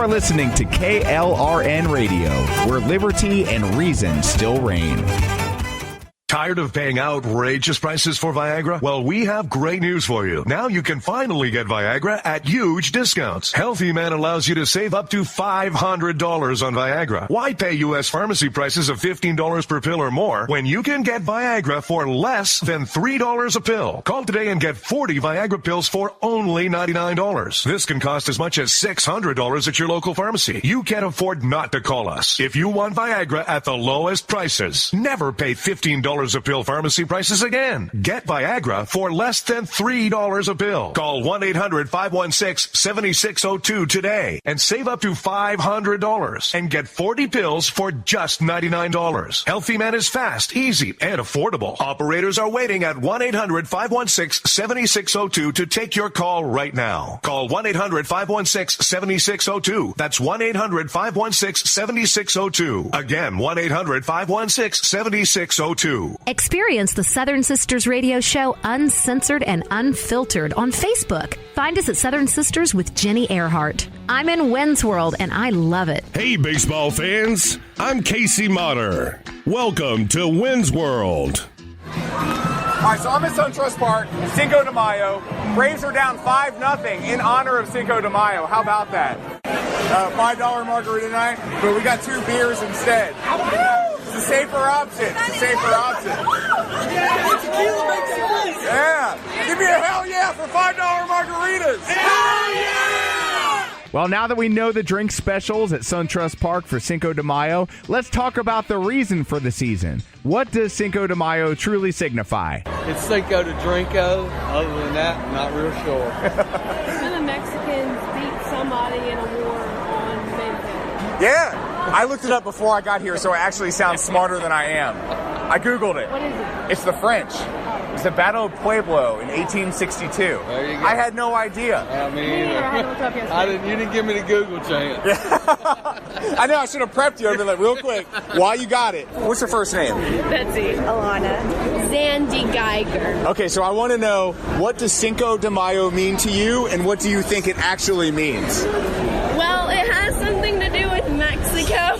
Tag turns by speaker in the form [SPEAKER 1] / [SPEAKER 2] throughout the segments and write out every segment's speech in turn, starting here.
[SPEAKER 1] are listening to KLRN Radio, where liberty and reason still reign.
[SPEAKER 2] Tired of paying outrageous prices for Viagra? Well, we have great news for you. Now you can finally get Viagra at huge discounts. Healthy Man allows you to save up to $500 on Viagra. Why pay U.S. pharmacy prices of $15 per pill or more when you can get Viagra for less than $3 a pill? Call today and get 40 Viagra pills for only $99. This can cost as much as $600 at your local pharmacy. You can't afford not to call us. If you want Viagra at the lowest prices, never pay $15 a pill pharmacy prices again. Get Viagra for less than $3 a pill. Call 1-800-516-7602 today and save up to $500 and get 40 pills for just $99. Healthy Man is fast, easy, and affordable. Operators are waiting at 1-800-516-7602 to take your call right now. Call 1-800-516-7602. That's 1-800-516-7602. Again, 1-800-516-7602.
[SPEAKER 3] Experience the Southern Sisters radio show uncensored and unfiltered on Facebook. Find us at Southern Sisters with Jenny Earhart. I'm in Wynn's World, and I love it.
[SPEAKER 4] Hey, baseball fans. I'm Casey Motter. Welcome to Wynn's World.
[SPEAKER 5] All right, so I'm at SunTrust Park, Cinco de Mayo. Braves are down 5-0 in honor of Cinco de Mayo. How about that? $5 margarita night, but we got 2 beers instead. It's a safer option. Yeah. Give me a hell yeah for $5 margaritas. Hell yeah!
[SPEAKER 1] Well, now that we know the drink specials at SunTrust Park for Cinco de Mayo, let's talk about the reason for the season. What does Cinco de Mayo truly signify?
[SPEAKER 6] It's Cinco de Drinko. Other than that, I'm not real sure.
[SPEAKER 7] When the Mexicans beat somebody in a war on Memphis.
[SPEAKER 5] Yeah. I looked it up before I got here, so I actually sound smarter than I am. I Googled it.
[SPEAKER 7] What is it?
[SPEAKER 5] It's the French. It's the Battle of Pueblo in 1862.
[SPEAKER 6] There you go.
[SPEAKER 5] I had no idea.
[SPEAKER 6] Me either. You didn't give me the Google chance.
[SPEAKER 5] I know, I should have prepped you. I'd be like, real quick, while you got it. What's your first name?
[SPEAKER 7] Betsy. Alana. Zandy Geiger.
[SPEAKER 5] Okay, so I want to know, what does Cinco de Mayo mean to you, and what do you think it actually means?
[SPEAKER 7] Well, it has something to do with Mexico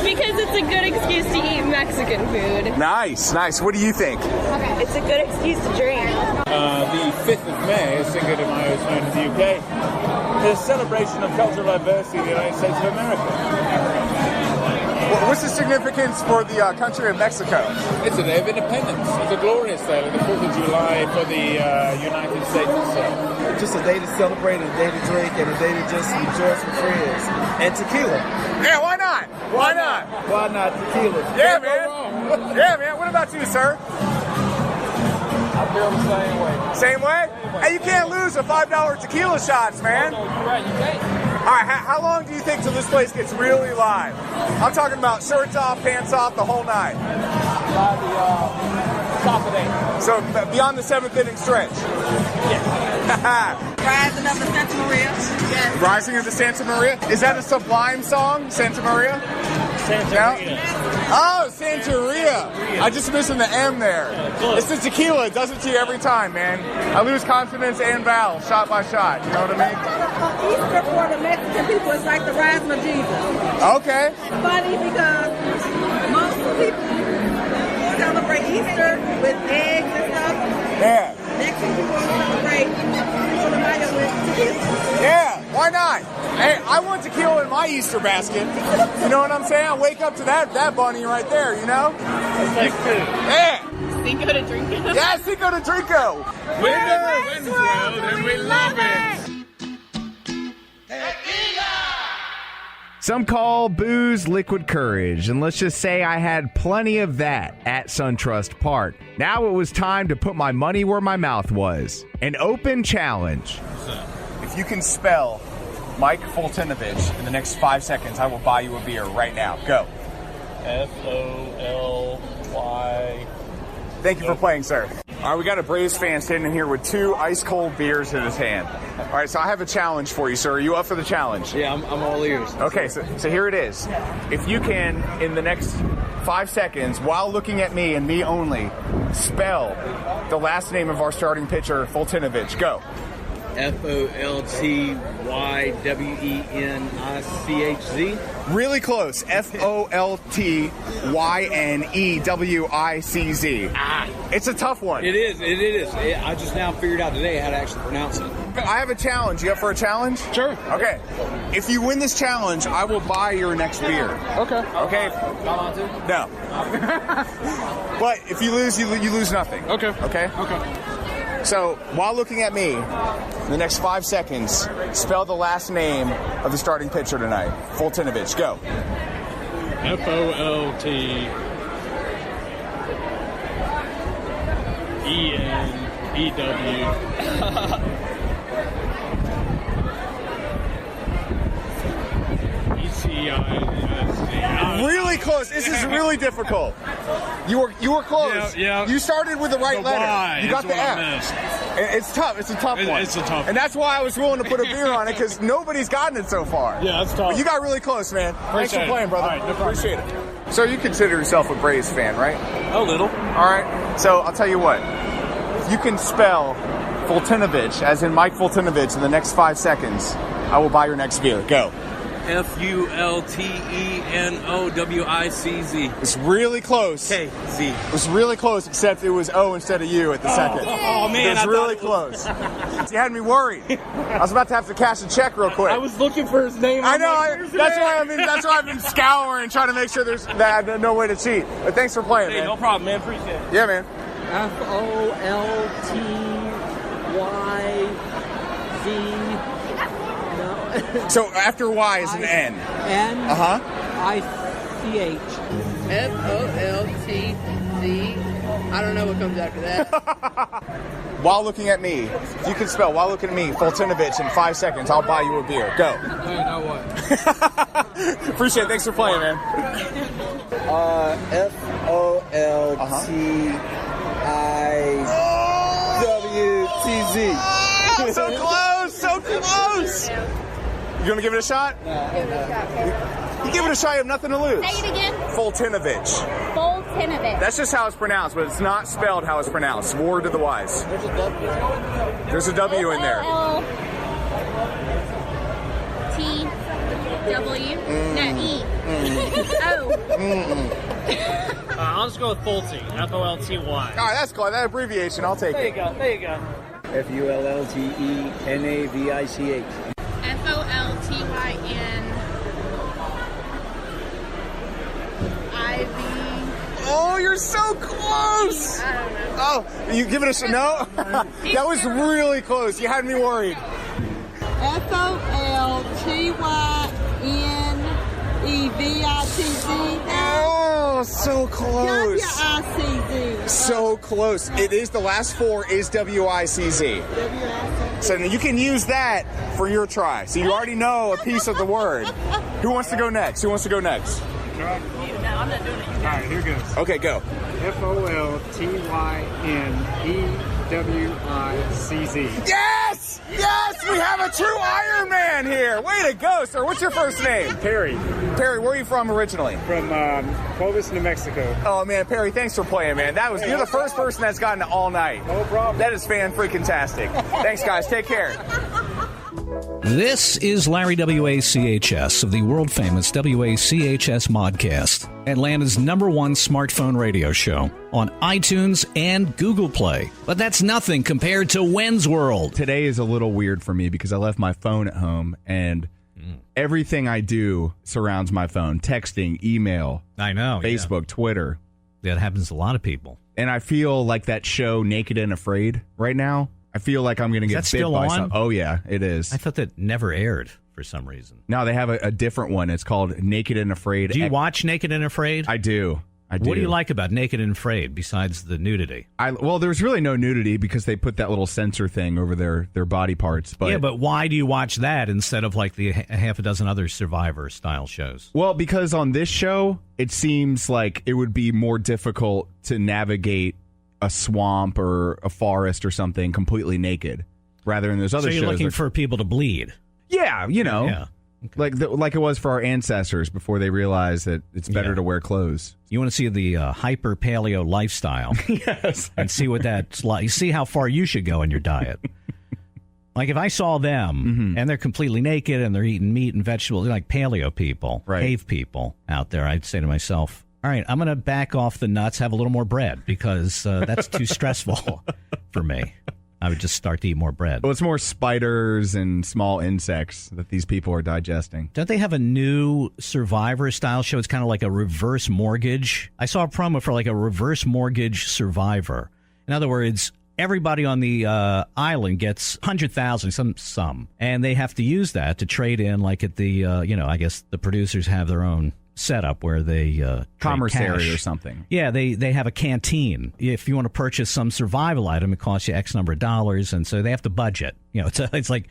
[SPEAKER 7] because it's a good excuse to eat Mexican food.
[SPEAKER 5] Nice. What do you think?
[SPEAKER 7] It's a good excuse to drink.
[SPEAKER 8] The 5th of May, Cinco de Mayo is known in the UK, is a celebration of cultural diversity in the United States of America.
[SPEAKER 5] What's the significance for the country of Mexico?
[SPEAKER 8] It's a day of independence. It's a glorious day, like the 4th of July for the United States itself.
[SPEAKER 9] Just a day to celebrate, a day to drink, and a day to just rejoice with friends. And tequila.
[SPEAKER 5] Yeah, why not? Why not?
[SPEAKER 9] Why not tequila?
[SPEAKER 5] Yeah, man. Yeah, man. What about you, sir?
[SPEAKER 8] I feel the same way.
[SPEAKER 5] Same way? Hey, you can't lose a $5 tequila shots, man.
[SPEAKER 8] You're right, you can't.
[SPEAKER 5] All right, how long do you think till this place gets really live? I'm talking about shirts off, pants off, the whole night.
[SPEAKER 8] By the top of the 8th.
[SPEAKER 5] So beyond the 7th inning stretch?
[SPEAKER 8] Yes.
[SPEAKER 10] Rising of the Santa Maria. Yes.
[SPEAKER 5] Rising of the Santa Maria? Is that a Sublime song, Santa Maria?
[SPEAKER 8] Santeria.
[SPEAKER 5] Oh, Santeria. I just missing the M there. It's the tequila. It does it to you every time, man. I lose confidence and vowels, shot by shot. You know what I mean?
[SPEAKER 10] Easter for the Mexican people is like the rising of Jesus.
[SPEAKER 5] Okay.
[SPEAKER 10] It's funny because most people celebrate Easter with eggs and stuff.
[SPEAKER 5] Yeah.
[SPEAKER 10] Mexican people celebrate Cinco de Mayo with tequila.
[SPEAKER 5] Yeah, why not? Hey, I want tequila in my Easter basket. You know what I'm saying? I wake up to that bunny right there, you know? Yeah.
[SPEAKER 7] Cinco de Drinko.
[SPEAKER 5] Yeah, Cinco de Drinko.
[SPEAKER 8] Wynn's World, and we love it.
[SPEAKER 1] Some call booze liquid courage, and let's just say I had plenty of that at SunTrust Park. Now it was time to put my money where my mouth was. An open challenge.
[SPEAKER 5] If you can spell Mike Fultinovich in the next 5 seconds, I will buy you a beer right now. Go.
[SPEAKER 8] Folly.
[SPEAKER 5] Thank you for playing, sir. All right, we got a Braves fan standing here with 2 ice-cold beers in his hand. All right, so I have a challenge for you, sir. Are you up for the challenge?
[SPEAKER 6] Yeah, I'm all ears.
[SPEAKER 5] Okay, so here it is. If you can, in the next 5 seconds, while looking at me and me only, spell the last name of our starting pitcher, Fultinovich. Go.
[SPEAKER 6] FOLTYWENICHZ.
[SPEAKER 5] Really close. FOLTYNEWICZ. It's a tough one.
[SPEAKER 6] It is. I just now figured out today how to actually pronounce it.
[SPEAKER 5] I have a challenge. You up for a challenge?
[SPEAKER 6] Sure.
[SPEAKER 5] Okay. If you win this challenge, I will buy your next beer.
[SPEAKER 6] Okay.
[SPEAKER 5] Okay?
[SPEAKER 6] I'm on to?
[SPEAKER 5] No. But if you lose, you lose nothing.
[SPEAKER 6] Okay.
[SPEAKER 5] Okay?
[SPEAKER 6] Okay.
[SPEAKER 5] So, while looking at me, in the next 5 seconds, spell the last name of the starting pitcher tonight. Fultinovich, go.
[SPEAKER 6] FOLTENEWICZ.
[SPEAKER 5] Really close. This is really difficult. You were close.
[SPEAKER 6] Yeah.
[SPEAKER 5] You started with the right letter.
[SPEAKER 6] Y
[SPEAKER 5] You got
[SPEAKER 6] is
[SPEAKER 5] the
[SPEAKER 6] what I
[SPEAKER 5] F.
[SPEAKER 6] missed.
[SPEAKER 5] It's tough. It's a tough one.
[SPEAKER 6] It's a tough one.
[SPEAKER 5] And that's why I was willing to put a beer on it, because nobody's gotten it so far.
[SPEAKER 6] Yeah, that's tough.
[SPEAKER 5] But you got really close, man. Thanks for
[SPEAKER 6] Appreciate it.
[SPEAKER 5] playing, brother.
[SPEAKER 6] All right, no problem.
[SPEAKER 5] Appreciate it. So you consider yourself a Braves fan, right?
[SPEAKER 6] A little.
[SPEAKER 5] All right. So I'll tell you what. If you can spell Fultinovich, as in Mike Fultinovich, in the next 5 seconds, I will buy your next beer. Go.
[SPEAKER 6] FULTENOWICZ.
[SPEAKER 5] It's really close.
[SPEAKER 6] KZ.
[SPEAKER 5] It was really close, except it was O instead of U at the second.
[SPEAKER 6] Oh, man.
[SPEAKER 5] It was really close. You had me worried. I was about to have to cash a check real quick.
[SPEAKER 6] I was looking for his name.
[SPEAKER 5] I know. That's why I've been scouring, trying to make sure there's no way to cheat. But thanks for playing,
[SPEAKER 6] Hey,
[SPEAKER 5] man.
[SPEAKER 6] no problem, man. Appreciate it.
[SPEAKER 5] Yeah, man.
[SPEAKER 11] FOLTYZ.
[SPEAKER 5] So after Y is an N.
[SPEAKER 11] ICH.
[SPEAKER 10] FOLTZ. I don't know what comes after that.
[SPEAKER 5] While looking at me, if you can spell while looking at me, Fultinovich, in 5 seconds, I'll buy you a beer. Go.
[SPEAKER 6] Hey, now what?
[SPEAKER 5] Appreciate it. Thanks for playing, man.
[SPEAKER 6] FOLTIWTZ.
[SPEAKER 5] So close! So close! You gonna give it a shot? You give it a shot, you have nothing to lose.
[SPEAKER 7] Say it again.
[SPEAKER 5] Fultinovich.
[SPEAKER 7] Fultinovich.
[SPEAKER 5] That's just how it's pronounced, but it's not spelled how it's pronounced. Word to the wise. There's a W in there.
[SPEAKER 7] FOLTW. No, E. O.
[SPEAKER 12] I'll just go with Fulty. FOLTY.
[SPEAKER 5] All right, that's cool. That abbreviation, I'll take it.
[SPEAKER 12] There you go.
[SPEAKER 6] FULTENAVICH.
[SPEAKER 7] FOLTYNIV.
[SPEAKER 5] Oh, you're so close!
[SPEAKER 7] I don't know.
[SPEAKER 5] Oh, you give it a shot? No? That was really close. You had me worried.
[SPEAKER 11] FOLTYNEVITZ.
[SPEAKER 5] Oh, so close.
[SPEAKER 11] WICZ.
[SPEAKER 5] So close. It is, the last four is WICZ. So you can use that for your try. So you already know a piece of the word. Who wants to go next?
[SPEAKER 12] No, I'm not doing it.
[SPEAKER 13] All right, here goes.
[SPEAKER 5] Okay, go.
[SPEAKER 13] FOLTYNEWICZ.
[SPEAKER 5] Yes! Yes! We have a true Iron Man here! Way to go, sir. What's your first name?
[SPEAKER 13] Perry.
[SPEAKER 5] Perry, where are you from originally?
[SPEAKER 13] From Clovis, New Mexico.
[SPEAKER 5] Oh, man, Perry, thanks for playing, man. You're the first person that's gotten it all night.
[SPEAKER 13] No problem.
[SPEAKER 5] That is fan-freaking-tastic. Thanks, guys. Take care.
[SPEAKER 14] This is Larry WACHS of the world-famous WACHS Modcast, Atlanta's #1 smartphone radio show on iTunes and Google Play. But that's nothing compared to When's World.
[SPEAKER 1] Today is a little weird for me because I left my phone at home, and everything I do surrounds my phone. Texting, email,
[SPEAKER 14] I know,
[SPEAKER 1] Facebook, Twitter.
[SPEAKER 14] That happens to a lot of people.
[SPEAKER 1] And I feel like that show, Naked and Afraid, right now. I feel like I'm going to get bit
[SPEAKER 14] still
[SPEAKER 1] by
[SPEAKER 14] on?
[SPEAKER 1] something. Oh, yeah, it is.
[SPEAKER 14] I thought that never aired for some reason.
[SPEAKER 1] No, they have a different one. It's called Naked and Afraid.
[SPEAKER 14] Do you watch Naked and Afraid?
[SPEAKER 1] I do.
[SPEAKER 14] What do you like about Naked and Afraid besides the nudity?
[SPEAKER 1] Well, there's really no nudity because they put that little censor thing over their body parts. But
[SPEAKER 14] yeah, but why do you watch that instead of like the half a dozen other Survivor-style shows?
[SPEAKER 1] Well, because on this show, it seems like it would be more difficult to navigate a swamp or a forest or something completely naked, rather than those other shows.
[SPEAKER 14] So you're looking for people to bleed?
[SPEAKER 1] Yeah, you know.
[SPEAKER 14] Yeah.
[SPEAKER 1] Okay. Like it was for our ancestors before they realized that it's better to wear clothes.
[SPEAKER 14] You want to see the hyper paleo lifestyle.
[SPEAKER 1] Yes.
[SPEAKER 14] And see what that's like. See how far you should go in your diet. Like if I saw them and they're completely naked and they're eating meat and vegetables, they're like paleo people, cave people out there, I'd say to myself, all right, I'm going to back off the nuts, have a little more bread because that's too stressful for me. I would just start to eat more bread.
[SPEAKER 1] Well, it's more spiders and small insects that these people are digesting.
[SPEAKER 14] Don't they have a new Survivor-style show? It's kind of like a reverse mortgage. I saw a promo for like a reverse mortgage Survivor. In other words, everybody on the island gets 100,000, some, and they have to use that to trade in, like at the, I guess the producers have their own setup where they
[SPEAKER 1] commissary or something.
[SPEAKER 14] Yeah, they have a canteen. If you want to purchase some survival item, it costs you X number of dollars, and so they have to budget. It's like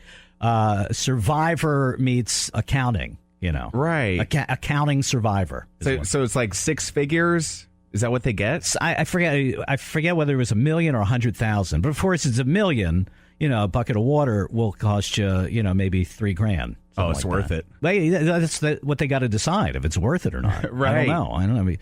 [SPEAKER 14] Survivor meets accounting.
[SPEAKER 1] Right?
[SPEAKER 14] Accounting Survivor.
[SPEAKER 1] So it's like 6 figures. Is that what they get?
[SPEAKER 14] I forget whether it was $1 million or 100,000. But of course, it's $1 million. A bucket of water will cost you, maybe $3,000.
[SPEAKER 1] Oh, it's worth it.
[SPEAKER 14] That's what they got to decide if it's worth it or not.
[SPEAKER 1] Right.
[SPEAKER 14] I don't know. I mean,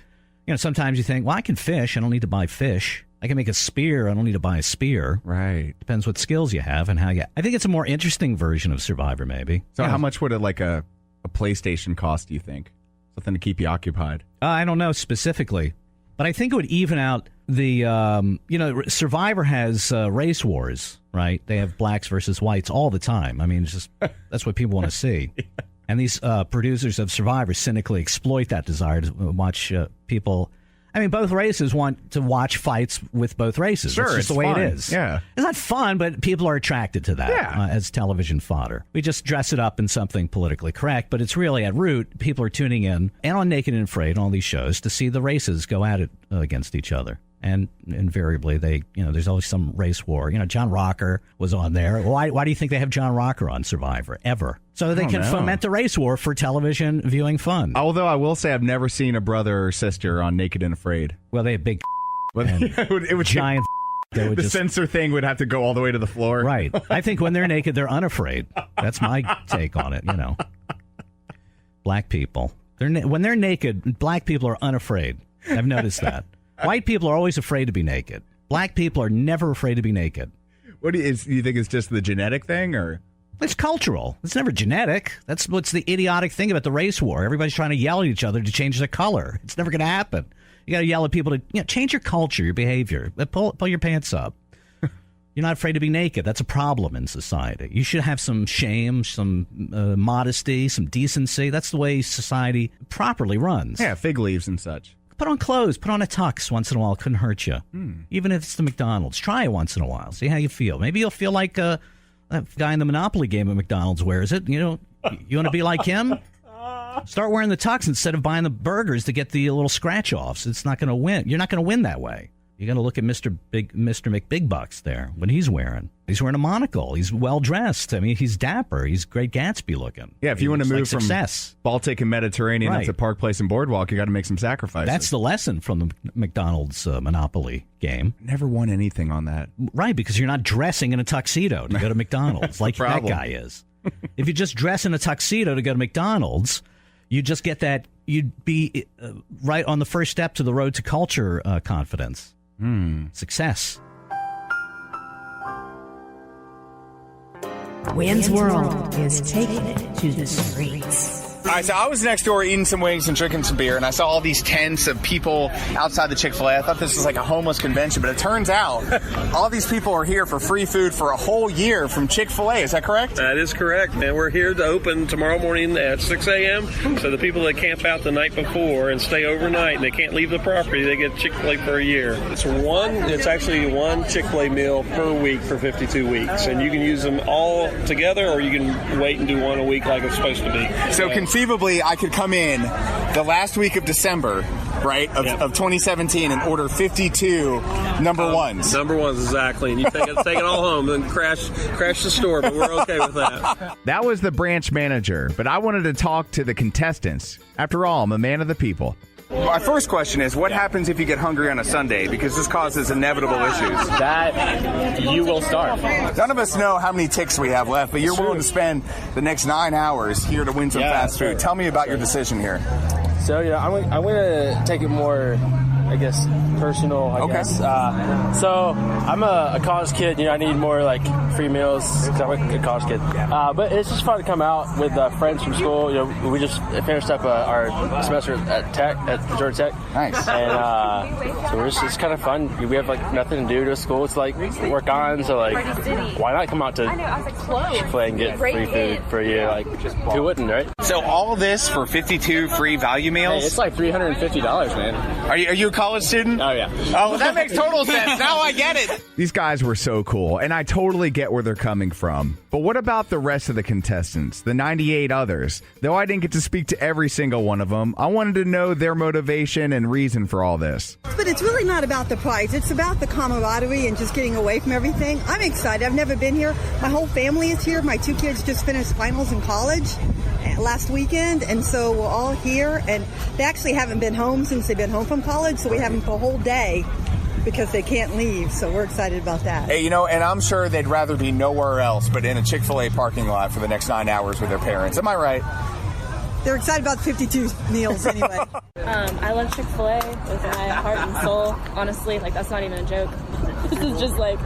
[SPEAKER 14] sometimes you think, well, I can fish. I don't need to buy fish. I can make a spear. I don't need to buy a spear.
[SPEAKER 1] Right. Depends
[SPEAKER 14] what skills you have and how you. I think it's a more interesting version of Survivor, maybe.
[SPEAKER 1] So, how much would a PlayStation cost? Do you think something to keep you occupied?
[SPEAKER 14] I don't know specifically, but I think it would even out the. Survivor has race wars. Right, they have blacks versus whites all the time. I mean, it's just that's what people want to see. Yeah. And these producers of Survivor cynically exploit that desire to watch people. I mean, both races want to watch fights with both races.
[SPEAKER 1] Sure,
[SPEAKER 14] it's just the way
[SPEAKER 1] fun.
[SPEAKER 14] it is.
[SPEAKER 1] Yeah,
[SPEAKER 14] it's not fun, but people are attracted to that as television fodder. We just dress it up in something politically correct, but it's really at root. People are tuning in and on Naked and Afraid, all these shows, to see the races go at it against each other. And invariably, there's always some race war. John Rocker was on there. Why do you think they have John Rocker on Survivor ever? So they can foment the race war for television viewing fun.
[SPEAKER 1] Although I will say I've never seen a brother or sister on Naked and Afraid.
[SPEAKER 14] Well, they have big
[SPEAKER 1] it would
[SPEAKER 14] giant.
[SPEAKER 1] The censor thing would have to go all the way to the floor.
[SPEAKER 14] Right. I think when they're naked, they're unafraid. That's my take on it. Black people. When they're naked, black people are unafraid. I've noticed that. White people are always afraid to be naked. Black people are never afraid to be naked.
[SPEAKER 1] Do you think it's just the genetic thing, or?
[SPEAKER 14] It's cultural. It's never genetic. That's what's the idiotic thing about the race war. Everybody's trying to yell at each other to change their color. It's never going to happen. You got to yell at people to change your culture, your behavior. Pull your pants up. You're not afraid to be naked. That's a problem in society. You should have some shame, some modesty, some decency. That's the way society properly runs.
[SPEAKER 1] Yeah, fig leaves and such.
[SPEAKER 14] Put on clothes. Put on a tux once in a while. It couldn't hurt you. Even if it's the McDonald's. Try it once in a while. See how you feel. Maybe you'll feel like that guy in the Monopoly game at McDonald's wears it. You want to be like him? Start wearing the tux instead of buying the burgers to get the little scratch-offs. It's not going to win. You're not going to win that way. You got to look at Mr. McBigbucks there. What he's wearing. He's wearing a monocle. He's well dressed. I mean, he's dapper. He's Great Gatsby looking.
[SPEAKER 1] Yeah, if you want to move from
[SPEAKER 14] success.
[SPEAKER 1] Baltic and Mediterranean up to Park Place and Boardwalk, you got to make some sacrifices.
[SPEAKER 14] That's the lesson from the McDonald's Monopoly game.
[SPEAKER 1] Never won anything on that.
[SPEAKER 14] Right, because you're not dressing in a tuxedo to go to McDonald's like that guy is. If you just dress in a tuxedo to go to McDonald's, you just get that. You'd be right on the first step to the road to culture confidence. Success.
[SPEAKER 15] Wayne's World is taking it to the streets.
[SPEAKER 5] All right, so I was next door eating some wings and drinking some beer, and I saw all these tents of people outside the Chick-fil-A. I thought this was like a homeless convention, but it turns out all these people are here for free food for a whole year from Chick-fil-A. Is that correct?
[SPEAKER 16] That is correct, and we're here to open tomorrow morning at 6 a.m. So the people that camp out the night before and stay overnight and they can't leave the property, they get Chick-fil-A for a year. It's actually one Chick-fil-A meal per week for 52 weeks, and you can use them all together, or you can wait and do one a week like it's supposed to be.
[SPEAKER 5] So conceivably, I could come in the last week of December, right, of 2017 and order 52 number ones.
[SPEAKER 16] Number ones, exactly. And you take it all home and then crash the store, but we're okay with that.
[SPEAKER 1] That was the branch manager, but I wanted to talk to the contestants. After all, I'm a man of the people.
[SPEAKER 5] My first question is, what happens if you get hungry on a Sunday? Because this causes inevitable issues.
[SPEAKER 17] That you will starve.
[SPEAKER 5] None of us know how many ticks we have left, but you're willing to spend the next 9 hours here to win some fast food. Tell me about your decision here.
[SPEAKER 17] So, I'm going to take it more I guess, personal, I guess. So I'm a college kid. You know, I need more like free meals because I'm a college kid. But it's just fun to come out with friends from school. You know, we just finished up our semester at Georgia Tech.
[SPEAKER 5] Nice.
[SPEAKER 17] And so it's kind of fun. We have like nothing to do to school. It's like work on. So like, why not come out to Chick-fil-A and get free food for you? Like, who wouldn't, right?
[SPEAKER 5] So all this for 52 free value meals?
[SPEAKER 17] Hey, it's like $350, man.
[SPEAKER 5] Are you a college student?
[SPEAKER 17] Oh, yeah.
[SPEAKER 5] Oh, that makes total sense. Now I get it.
[SPEAKER 1] These guys were so cool, and I totally get where they're coming from. But what about the rest of the contestants, the 98 others? Though I didn't get to speak to every single one of them, I wanted to know their motivation and reason for all this.
[SPEAKER 18] But it's really not about the prize. It's about the camaraderie and just getting away from everything. I'm excited. I've never been here. My whole family is here. My 2 kids just finished finals in college last weekend, and so we're all here. And they actually haven't been home since they've been home from college, so we have them for a whole day because they can't leave. So we're excited about that.
[SPEAKER 5] Hey, you know, and I'm sure they'd rather be nowhere else but in a Chick-fil-A parking lot for the next 9 hours with their parents. Am I right?
[SPEAKER 18] They're excited about 52 meals anyway.
[SPEAKER 7] I love Chick-fil-A with my heart and soul. Honestly, like, that's not even a joke. This is just like,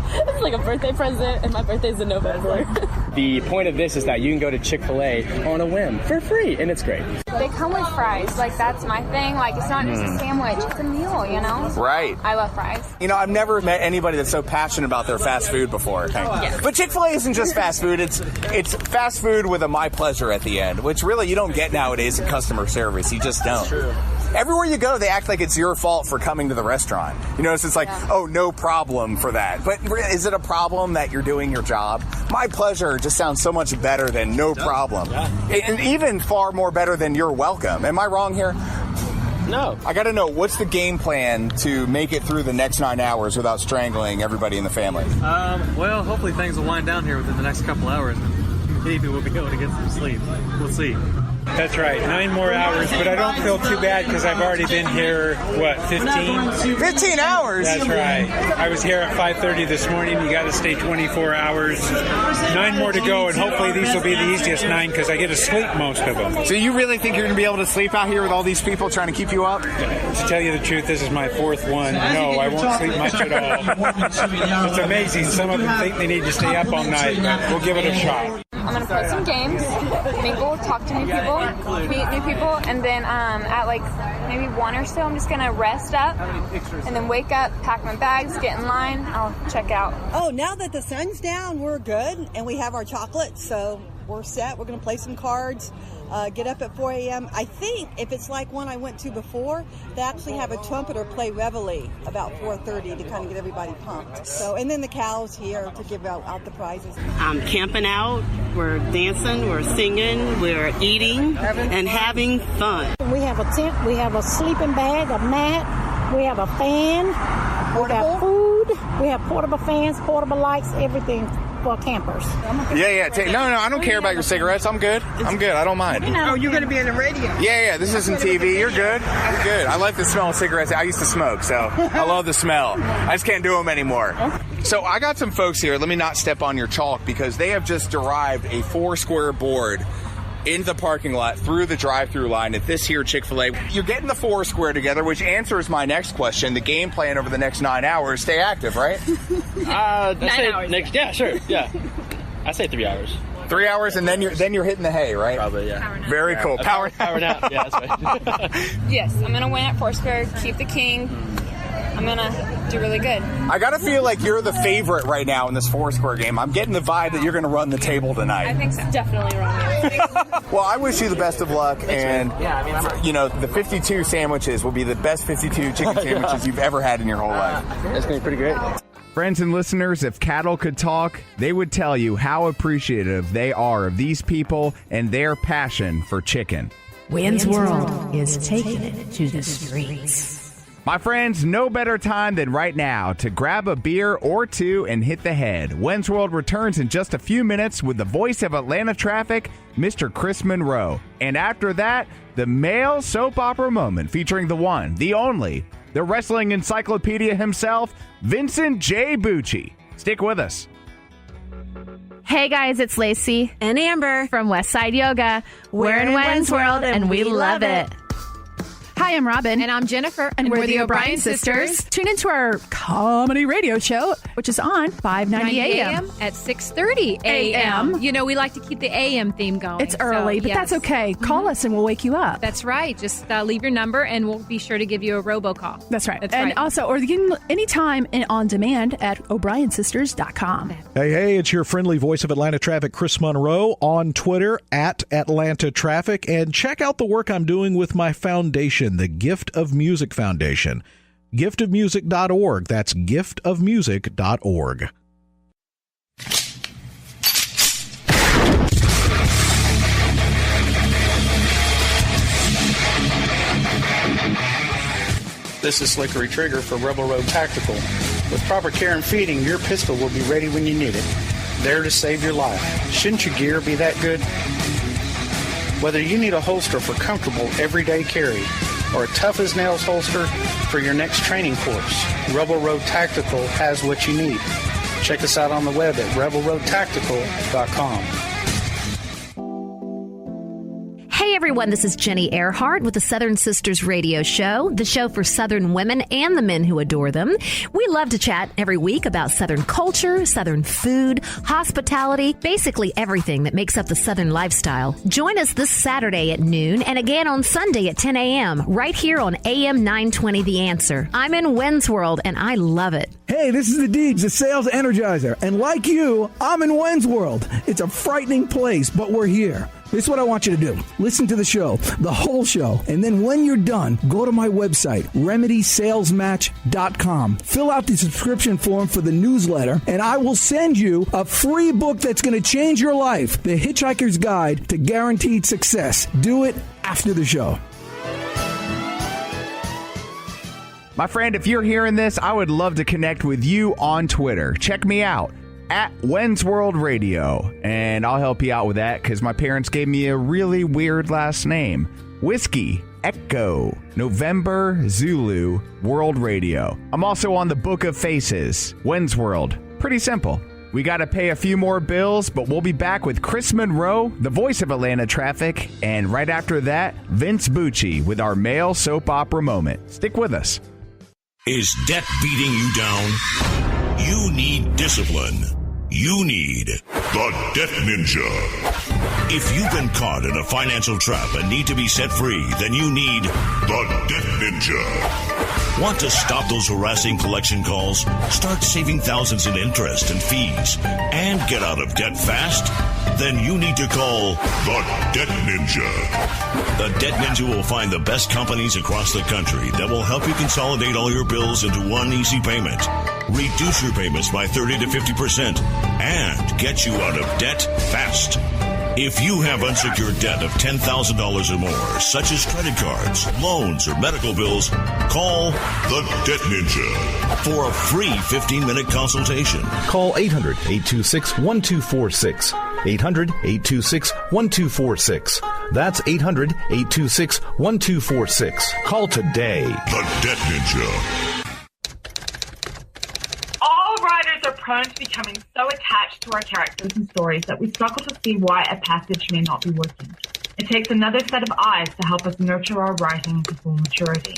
[SPEAKER 7] it's like a birthday present, and my birthday's in November.
[SPEAKER 17] The point of this is that you can go to Chick-fil-A on a whim for free, and it's great.
[SPEAKER 19] They come with fries. Like, that's my thing. Like, it's not just a sandwich. It's a meal, you know?
[SPEAKER 5] Right.
[SPEAKER 19] I love fries.
[SPEAKER 5] You know, I've never met anybody that's so passionate about their fast food before.
[SPEAKER 19] Yeah.
[SPEAKER 5] But Chick-fil-A isn't just fast food. It's fast food with a my pleasure at the end, which really you don't get nowadays in customer service. You just don't.
[SPEAKER 17] True.
[SPEAKER 5] Everywhere you go, they act like it's your fault for coming to the restaurant. You know, so it's like, oh, no problem for that. But is it a problem that you're doing your job? My pleasure just sounds so much better than no problem. Yeah. And even far more better than you're welcome. Am I wrong here?
[SPEAKER 17] No.
[SPEAKER 5] I got to know, what's the game plan to make it through the next 9 hours without strangling everybody in the family?
[SPEAKER 20] Well, hopefully things will wind down here within the next couple hours, and maybe we'll be able to get some sleep. We'll see.
[SPEAKER 13] That's right, 9 more hours, but I don't feel too bad because I've already been here, 15?
[SPEAKER 5] 15 hours?
[SPEAKER 13] That's right. I was here at 5:30 this morning. You got to stay 24 hours. 9 more to go, and hopefully these will be the easiest 9 because I get to sleep most of them.
[SPEAKER 5] So you really think you're going to be able to sleep out here with all these people trying to keep you up?
[SPEAKER 13] To tell you the truth, this is my 4th one. No, I won't sleep much at all. It's amazing. Some of them think they need to stay up all night, but we'll give it a shot.
[SPEAKER 19] I'm going to play some games, mingle, talk to new people, meet new people, and then at like maybe 1 or so, I'm just going to rest up and then wake up, pack my bags, get in line, I'll check out.
[SPEAKER 18] Oh, now that the sun's down, we're good, and we have our chocolate, so we're set. We're going to play some cards, get up at 4 a.m. I think if it's like one I went to before, they actually have a trumpeter play Reveille about 4:30 to kind of get everybody pumped. So, and then the cows here to give out the prizes.
[SPEAKER 11] I'm camping out, we're dancing, we're singing, we're eating, and having fun.
[SPEAKER 21] We have a tent, we have a sleeping bag, a mat, we have a fan, we got food, we have portable fans, portable lights, everything for campers.
[SPEAKER 5] Yeah. No, I don't care about your cigarettes. I'm good. I don't mind.
[SPEAKER 18] Oh, you're going to be on the radio.
[SPEAKER 5] Yeah. This isn't TV. You're good. I'm good. I like the smell of cigarettes. I used to smoke, so I love the smell. I just can't do them anymore. So I got some folks here. Let me not step on your chalk because they have just derived a 4-square board in the parking lot through the drive-through line at this here Chick-fil-A. You're getting the 4-square together, which answers my next question. The game plan over the next 9 hours, stay active, right?
[SPEAKER 17] 9 hours. Yeah, sure. Yeah. I say 3 hours.
[SPEAKER 5] 3 hours, and then you're hitting the hay, right?
[SPEAKER 17] Probably, yeah.
[SPEAKER 5] Very cool.
[SPEAKER 17] Power nap. Yeah, that's right.
[SPEAKER 19] Yes, I'm going to win at Foursquare, keep the king. I'm going to do really good.
[SPEAKER 5] I got to feel like you're the favorite right now in this 4-square game. I'm getting the vibe that you're going to run the table tonight.
[SPEAKER 19] I think so. Definitely running.
[SPEAKER 5] Well, I wish you the best of luck. And, you know, the 52 sandwiches will be the best 52 chicken sandwiches you've ever had in your whole life.
[SPEAKER 17] That's going to be pretty great.
[SPEAKER 1] Friends and listeners, if cattle could talk, they would tell you how appreciative they are of these people and their passion for chicken.
[SPEAKER 15] Wayne's World is taking it to the streets.
[SPEAKER 1] My friends, no better time than right now to grab a beer or two and hit the head. Wayne's World returns in just a few minutes with the voice of Atlanta traffic, Mr. Chris Monroe. And after that, the male soap opera moment featuring the one, the only, the wrestling encyclopedia himself, Vincent J. Bucci. Stick with us.
[SPEAKER 3] Hey guys, it's Lacey
[SPEAKER 22] and Amber
[SPEAKER 3] from Westside Yoga. We're in Wayne's World and we love it.
[SPEAKER 2] Hi, I'm Robin.
[SPEAKER 22] And I'm Jennifer.
[SPEAKER 2] And we're the O'Brien Sisters. Tune into our comedy radio show, which is on 590 a.m.
[SPEAKER 22] at 6:30 a.m. You know, we like to keep the a.m. theme going.
[SPEAKER 2] It's early, but that's okay. Call us and we'll wake you up.
[SPEAKER 22] That's right. Just leave your number and we'll be sure to give you a robocall.
[SPEAKER 2] That's right. Also, or you can anytime and on demand at o'briensisters.com.
[SPEAKER 14] Hey, it's your friendly voice of Atlanta Traffic, Chris Monroe, on Twitter at Atlanta Traffic. And check out the work I'm doing with my foundation, the Gift of Music Foundation. giftofmusic.org. That's giftofmusic.org.
[SPEAKER 23] This is Slickery Trigger for Rebel Road Tactical. With proper care and feeding, your pistol will be ready when you need it. There to save your life. Shouldn't your gear be that good? Whether you need a holster for comfortable everyday carry or a tough-as-nails holster for your next training course, Rebel Road Tactical has what you need. Check us out on the web at rebelroadtactical.com.
[SPEAKER 3] Hey everyone, this is Jenny Earhart with the Southern Sisters Radio Show, the show for Southern women and the men who adore them. We love to chat every week about Southern culture, Southern food, hospitality, basically everything that makes up the Southern lifestyle. Join us this Saturday at noon and again on Sunday at 10 a.m. right here on AM 920 The Answer. I'm in Wynn's World and I love it.
[SPEAKER 24] Hey, this is the Deeds, the sales energizer. And like you, I'm in Wynn's World. It's a frightening place, but we're here. This is what I want you to do. Listen to the show, the whole show, and then when you're done, go to my website, remedysalesmatch.com. Fill out the subscription form for the newsletter, and I will send you a free book that's going to change your life, The Hitchhiker's Guide to Guaranteed Success. Do it after the show.
[SPEAKER 1] My friend, if you're hearing this, I would love to connect with you on Twitter. Check me out at Wynn's World Radio, and I'll help you out with that because my parents gave me a really weird last name. Whiskey, Echo, November, Zulu, World Radio. I'm also on the Book of Faces, Wynn's World. Pretty simple. We got to pay a few more bills, but we'll be back with Chris Monroe, the voice of Atlanta Traffic, and right after that, Vince Bucci with our male soap opera moment. Stick with us.
[SPEAKER 4] Is debt beating you down? You need discipline. You need the Debt Ninja. If you've been caught in a financial trap and need to be set free, then you need the Debt Ninja. Want to stop those harassing collection calls, start saving thousands in interest and fees, and get out of debt fast? Then you need to call the Debt Ninja. The Debt Ninja will find the best companies across the country that will help you consolidate all your bills into one easy payment, reduce your payments by 30 to 50%, and get you out of debt fast. If you have unsecured debt of $10,000 or more, such as credit cards, loans, or medical bills, call the Debt Ninja for a free 15-minute consultation.
[SPEAKER 25] Call 800-826-1246. 800-826-1246. That's 800-826-1246. Call today.
[SPEAKER 4] The Debt Ninja.
[SPEAKER 26] All writers are prone to becoming so attached to our characters and stories that we struggle to see why a passage may not be working. It takes another set of eyes to help us nurture our writing to full maturity.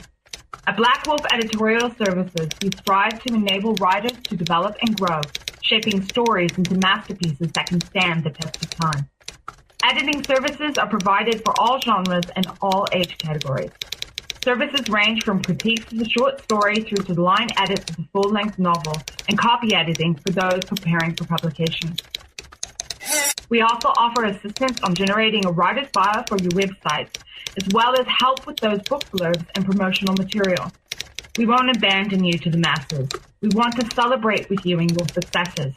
[SPEAKER 26] At Black Wolf Editorial Services, we strive to enable writers to develop and grow, shaping stories into masterpieces that can stand the test of time. Editing services are provided for all genres and all age categories. Services range from critiques of the short story through to the line edits of the full-length novel and copy editing for those preparing for publication. We also offer assistance on generating a writer's bio for your websites, as well as help with those book blurbs and promotional material. We won't abandon you to the masses. We want to celebrate with you in your successes.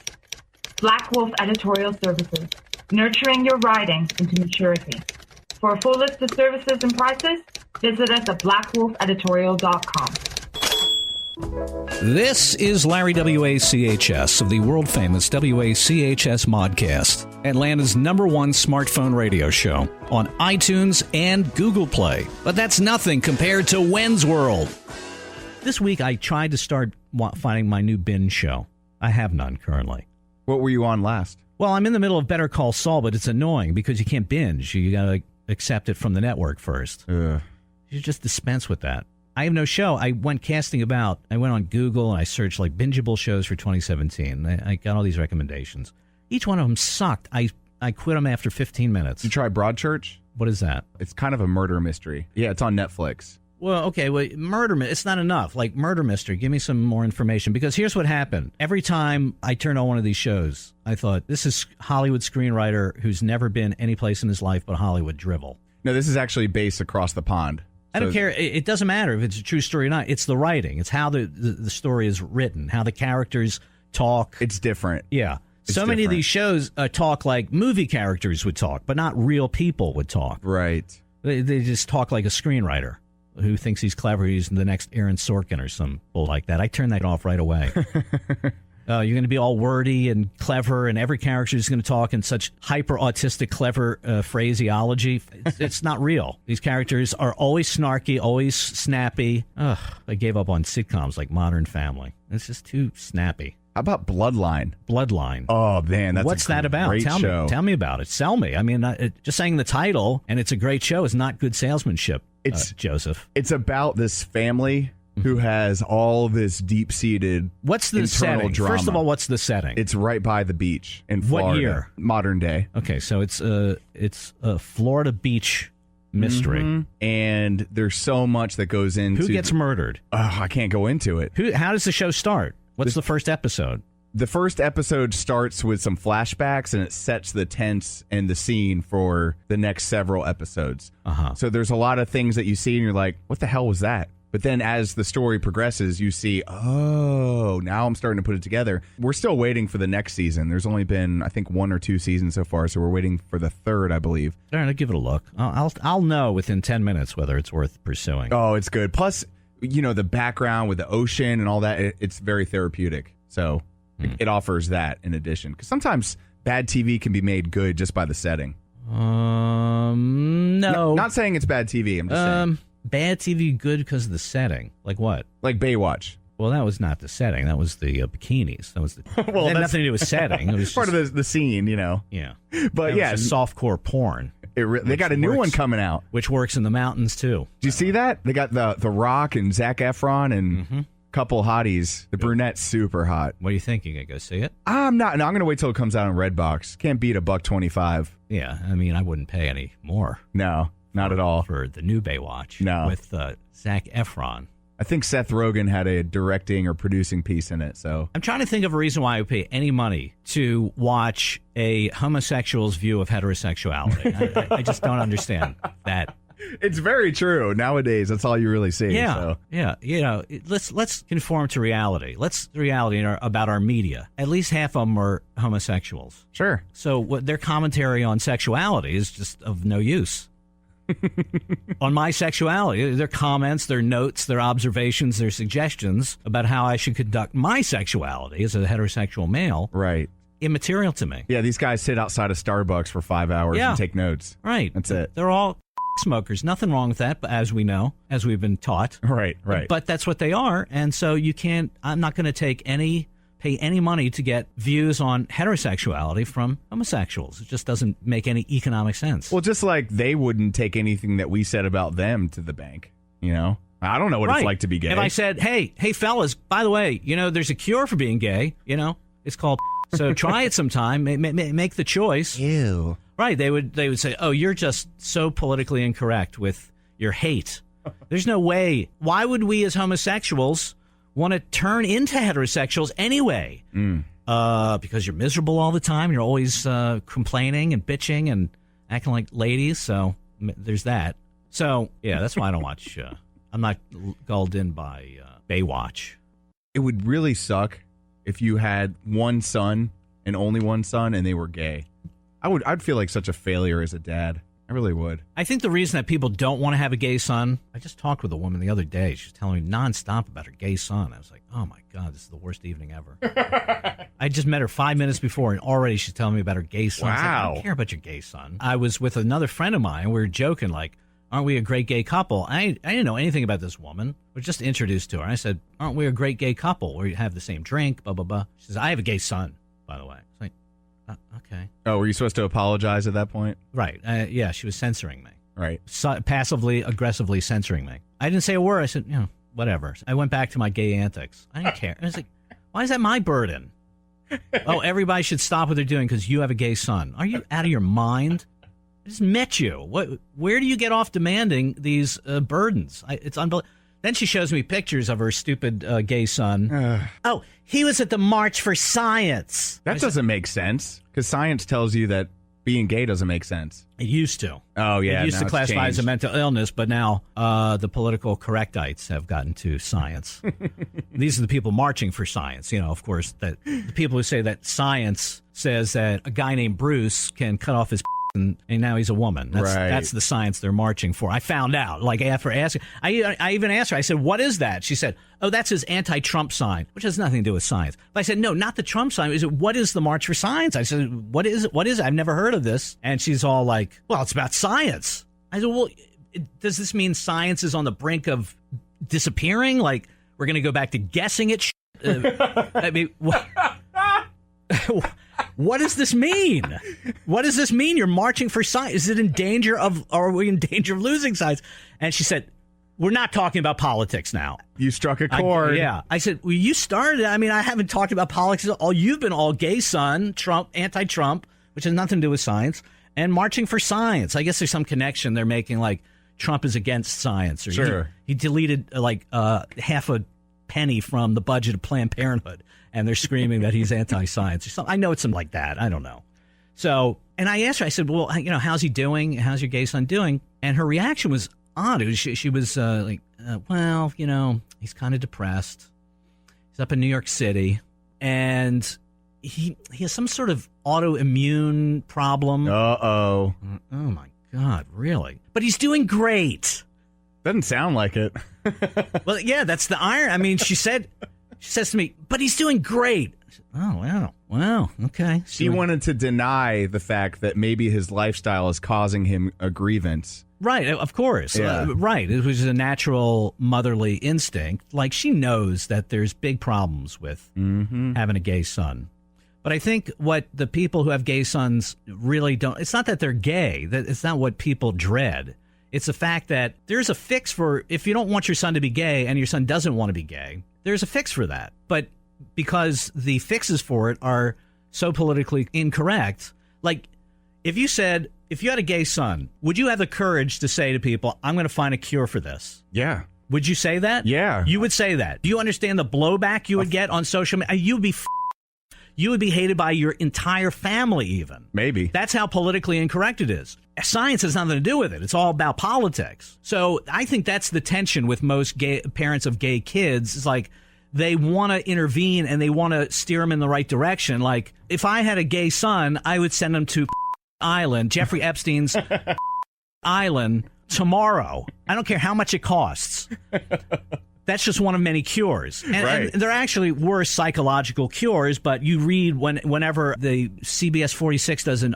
[SPEAKER 26] Black Wolf Editorial Services, nurturing your writing into maturity. For a full list of services and prices, visit us at blackwolfeditorial.com.
[SPEAKER 14] This is Larry WACHS of the world-famous WACHS Modcast, Atlanta's #1 smartphone radio show on iTunes and Google Play. But that's nothing compared to Wynn's World. This week, I tried to start finding my new Binge show. I have none currently.
[SPEAKER 1] What were you on last?
[SPEAKER 14] Well, I'm in the middle of Better Call Saul, but it's annoying because you can't binge. You got to accept it from the network first. You should just dispense with that. I have no show. I went casting about. I went on Google and I searched like bingeable shows for 2017. I got all these recommendations. Each one of them sucked. I quit them after 15 minutes.
[SPEAKER 1] Did you try Broadchurch?
[SPEAKER 14] What is that?
[SPEAKER 1] It's kind of a murder mystery. Yeah, it's on Netflix.
[SPEAKER 14] Well, okay, it's not enough. Like murder mystery, give me some more information. Because here's what happened. Every time I turned on one of these shows, I thought, this is Hollywood screenwriter who's never been any place in his life but Hollywood drivel.
[SPEAKER 1] No, this is actually based across the pond.
[SPEAKER 14] I don't care. It doesn't matter if it's a true story or not. It's the writing. It's how the story is written, how the characters talk.
[SPEAKER 1] It's different.
[SPEAKER 14] Yeah. So many of these shows talk like movie characters would talk, but not real people would talk.
[SPEAKER 1] Right.
[SPEAKER 14] They just talk like a screenwriter who thinks he's clever. He's the next Aaron Sorkin or some bull like that. I turn that off right away. You're going to be all wordy and clever, and every character is going to talk in such hyper-autistic, clever phraseology. It's not real. These characters are always snarky, always snappy. Ugh, I gave up on sitcoms like Modern Family. It's just too snappy.
[SPEAKER 1] How about Bloodline?
[SPEAKER 14] Bloodline.
[SPEAKER 1] Oh, man,
[SPEAKER 14] what's that about? Tell me about it. Sell me. I mean, just saying the title and it's a great show is not good salesmanship, Joseph.
[SPEAKER 1] It's about this family who has all this deep-seated
[SPEAKER 14] what's the setting?
[SPEAKER 1] Drama.
[SPEAKER 14] First of all, what's the setting?
[SPEAKER 1] It's right by the beach in Florida.
[SPEAKER 14] What year?
[SPEAKER 1] Modern day.
[SPEAKER 14] Okay, so it's a Florida beach mystery.
[SPEAKER 1] Mm-hmm. And there's so much that goes into...
[SPEAKER 14] Who gets murdered?
[SPEAKER 1] I can't go into it.
[SPEAKER 14] How does the show start? What's the first episode?
[SPEAKER 1] The first episode starts with some flashbacks, and it sets the tense and the scene for the next several episodes. So there's a lot of things that you see, and you're like, what the hell was that? But then as the story progresses, you see, oh, now I'm starting to put it together. We're still waiting for the next season. There's only been, I think, 1 or 2 seasons so far, so we're waiting for the third, I believe.
[SPEAKER 14] All right, I'll give it a look. I'll know within 10 minutes whether it's worth pursuing.
[SPEAKER 1] Oh, it's good. Plus, you know, the background with the ocean and all that, it's very therapeutic. So it offers that in addition. Because sometimes bad TV can be made good just by the setting.
[SPEAKER 14] No.
[SPEAKER 1] Not saying it's bad TV, I'm just saying.
[SPEAKER 14] Bad TV good because of the setting. Like what?
[SPEAKER 1] Like Baywatch.
[SPEAKER 14] Well, that was not the setting. That was the bikinis. That was the. Well, it had nothing to do with setting. It was
[SPEAKER 1] part of the scene, you know.
[SPEAKER 14] Yeah,
[SPEAKER 1] but yeah,
[SPEAKER 14] softcore porn.
[SPEAKER 1] They got a new one coming out,
[SPEAKER 14] which works in the mountains too.
[SPEAKER 1] Do you see that? They got the Rock and Zac Efron and a couple hotties. The brunette's super hot.
[SPEAKER 14] What are you thinking? I go see it.
[SPEAKER 1] I'm not. No, I'm going to wait till it comes out on Redbox. Can't beat $125.
[SPEAKER 14] Yeah, I mean, I wouldn't pay any more.
[SPEAKER 1] No, not at all
[SPEAKER 14] for the new Baywatch.
[SPEAKER 1] No,
[SPEAKER 14] with Zac Efron.
[SPEAKER 1] I think Seth Rogen had a directing or producing piece in it. So
[SPEAKER 14] I'm trying to think of a reason why I would pay any money to watch a homosexual's view of heterosexuality. I just don't understand that.
[SPEAKER 1] It's very true. Nowadays, that's all you really see.
[SPEAKER 14] Yeah,
[SPEAKER 1] so.
[SPEAKER 14] yeah. You know, let's conform to reality. Reality about our media. At least half of them are homosexuals.
[SPEAKER 1] Sure.
[SPEAKER 14] So their commentary on sexuality is just of no use. On my sexuality, their comments, their notes, their observations, their suggestions about how I should conduct my sexuality as a heterosexual male,
[SPEAKER 1] right?
[SPEAKER 14] Immaterial to me.
[SPEAKER 1] Yeah, these guys sit outside of Starbucks for 5 hours and take notes.
[SPEAKER 14] Right,
[SPEAKER 1] that's it.
[SPEAKER 14] They're all smokers. Nothing wrong with that, but as we know, as we've been taught,
[SPEAKER 1] right.
[SPEAKER 14] But that's what they are, and so you can't. I'm not going to pay any money to get views on heterosexuality from homosexuals. It just doesn't make any economic sense.
[SPEAKER 1] Well, just like they wouldn't take anything that we said about them to the bank, you know? I don't know what it's like to be gay.
[SPEAKER 14] If I said, hey fellas, by the way, you know, there's a cure for being gay, you know? It's called so try it sometime, make the choice.
[SPEAKER 1] Ew.
[SPEAKER 14] Right, they would say, oh, you're just so politically incorrect with your hate. There's no way. Why would we as homosexuals want to turn into heterosexuals anyway? Because you're miserable all the time. You're always complaining and bitching and acting like ladies. So there's that. So, yeah, that's why I don't watch. I'm not gulled in by Baywatch.
[SPEAKER 1] It would really suck if you had one son and only one son and they were gay. I'd feel like such a failure as a dad. I really would. I
[SPEAKER 14] think the reason that people don't want to have a gay son, I just talked with a woman the other day. She was telling me nonstop about her gay son. I was like, oh, my God, this is the worst evening ever. I just met her 5 minutes before, and already she's telling me about her gay son.
[SPEAKER 1] Wow.
[SPEAKER 14] I was like, I don't care about your gay son. I was with another friend of mine. We were joking, like, aren't we a great gay couple? I didn't know anything about this woman. We were just introduced to her. I said, aren't we a great gay couple? We have the same drink, blah, blah, blah. She says, I have a gay son, by the way. It's like, okay.
[SPEAKER 1] Oh, were you supposed to apologize at that point?
[SPEAKER 14] Right. Yeah, she was censoring me.
[SPEAKER 1] Right.
[SPEAKER 14] Passively, aggressively censoring me. I didn't say a word. I said, whatever. I went back to my gay antics. I didn't care. I was like, why is that my burden? Oh, everybody should stop what they're doing because you have a gay son. Are you out of your mind? I just met you. Where do you get off demanding these burdens? It's unbelievable. Then she shows me pictures of her stupid gay son. Oh, he was at the March for Science.
[SPEAKER 1] That doesn't make sense because science tells you that being gay doesn't make sense.
[SPEAKER 14] It used to.
[SPEAKER 1] Oh, yeah.
[SPEAKER 14] It used to classify as a mental illness, but now the political correctites have gotten to science. These are the people marching for science. Of course, that the people who say that science says that a guy named Bruce can cut off his and now he's a woman. That's the science they're marching for. I found out, like after asking, I even asked her, I said, what is that? She said, oh, that's his anti-Trump sign, which has nothing to do with science. But I said, no, not the Trump sign. What is the March for Science? I said, what is it? What is it? I've never heard of this. And she's all like, well, it's about science. I said, well, does this mean science is on the brink of disappearing? Like, we're going to go back to guessing at I mean, what does this mean? What does this mean? You're marching for science. Is it in danger of, are we in danger of losing science? And she said, we're not talking about politics now.
[SPEAKER 1] You struck a chord.
[SPEAKER 14] I said, well, you started. I mean, I haven't talked about politics. You've been all gay son, Trump, anti-Trump, which has nothing to do with science, and marching for science. I guess there's some connection they're making, like Trump is against science. Or
[SPEAKER 1] sure.
[SPEAKER 14] He deleted half a penny from the budget of Planned Parenthood. And they're screaming that he's anti-science or something. I know it's something like that. I don't know. So, and I asked her, I said, well, how's he doing? How's your gay son doing? And her reaction was odd. She was well, he's kind of depressed. He's up in New York City. And he has some sort of autoimmune problem.
[SPEAKER 1] Uh-oh.
[SPEAKER 14] Oh, my God, really? But he's doing great.
[SPEAKER 1] Doesn't sound like it.
[SPEAKER 14] Well, yeah, that's the iron. I mean, she says to me, but he's doing great. Oh, wow. Wow. Okay.
[SPEAKER 1] She wanted to deny the fact that maybe his lifestyle is causing him a grievance.
[SPEAKER 14] Right. Of course.
[SPEAKER 1] Yeah.
[SPEAKER 14] Right. It was a natural motherly instinct. Like, she knows that there's big problems with having a gay son. But I think what the people who have gay sons really don't, it's not that they're gay. It's not what people dread. It's the fact that there's a fix for, if you don't want your son to be gay and your son doesn't want to be gay, there's a fix for that. But because the fixes for it are so politically incorrect, like if you had a gay son, would you have the courage to say to people, I'm going to find a cure for this?
[SPEAKER 1] Yeah.
[SPEAKER 14] Would you say that?
[SPEAKER 1] Yeah.
[SPEAKER 14] You would say that. Do you understand the blowback you would get on social media? You would be hated by your entire family even.
[SPEAKER 1] Maybe.
[SPEAKER 14] That's how politically incorrect it is. Science has nothing to do with it. It's all about politics. So I think that's the tension with most gay parents of gay kids. It's like they want to intervene and they want to steer them in the right direction. Like if I had a gay son, I would send him to Island, Jeffrey Epstein's Island tomorrow. I don't care how much it costs. That's just one of many cures. And there actually were psychological cures, but you read whenever the CBS 46 does an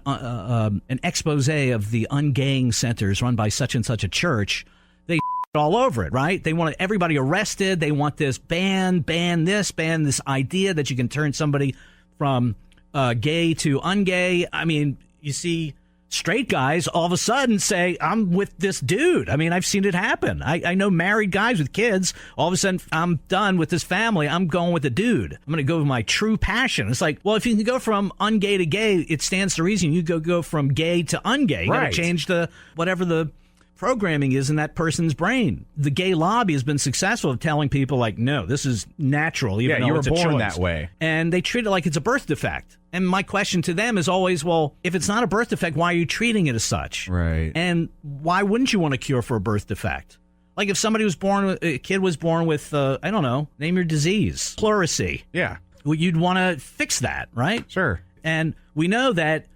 [SPEAKER 14] expose of the ungaying centers run by such and such a church, they all over it, right? They want everybody arrested. They want this ban this idea that you can turn somebody from gay to ungay. I mean, you see straight guys all of a sudden say, I'm with this dude. I mean, I've seen it happen. I know married guys with kids. All of a sudden, I'm done with this family. I'm going with a dude. I'm going to go with my true passion. It's like, well, if you can go from ungay to gay, it stands to reason you go from gay to ungay. You got to change whatever the programming is in that person's brain. The gay lobby has been successful of telling people like, no, this is natural. Even though
[SPEAKER 1] you were
[SPEAKER 14] it's
[SPEAKER 1] born
[SPEAKER 14] a choice.
[SPEAKER 1] that way.
[SPEAKER 14] And they treat it like it's a birth defect. And my question to them is always, well, if it's not a birth defect, why are you treating it as such?
[SPEAKER 1] Right.
[SPEAKER 14] And why wouldn't you want a cure for a birth defect? Like if a kid was born with, I don't know, name your disease, pleurisy.
[SPEAKER 1] Yeah.
[SPEAKER 14] Well, you'd want to fix that, right?
[SPEAKER 1] Sure.
[SPEAKER 14] And we know that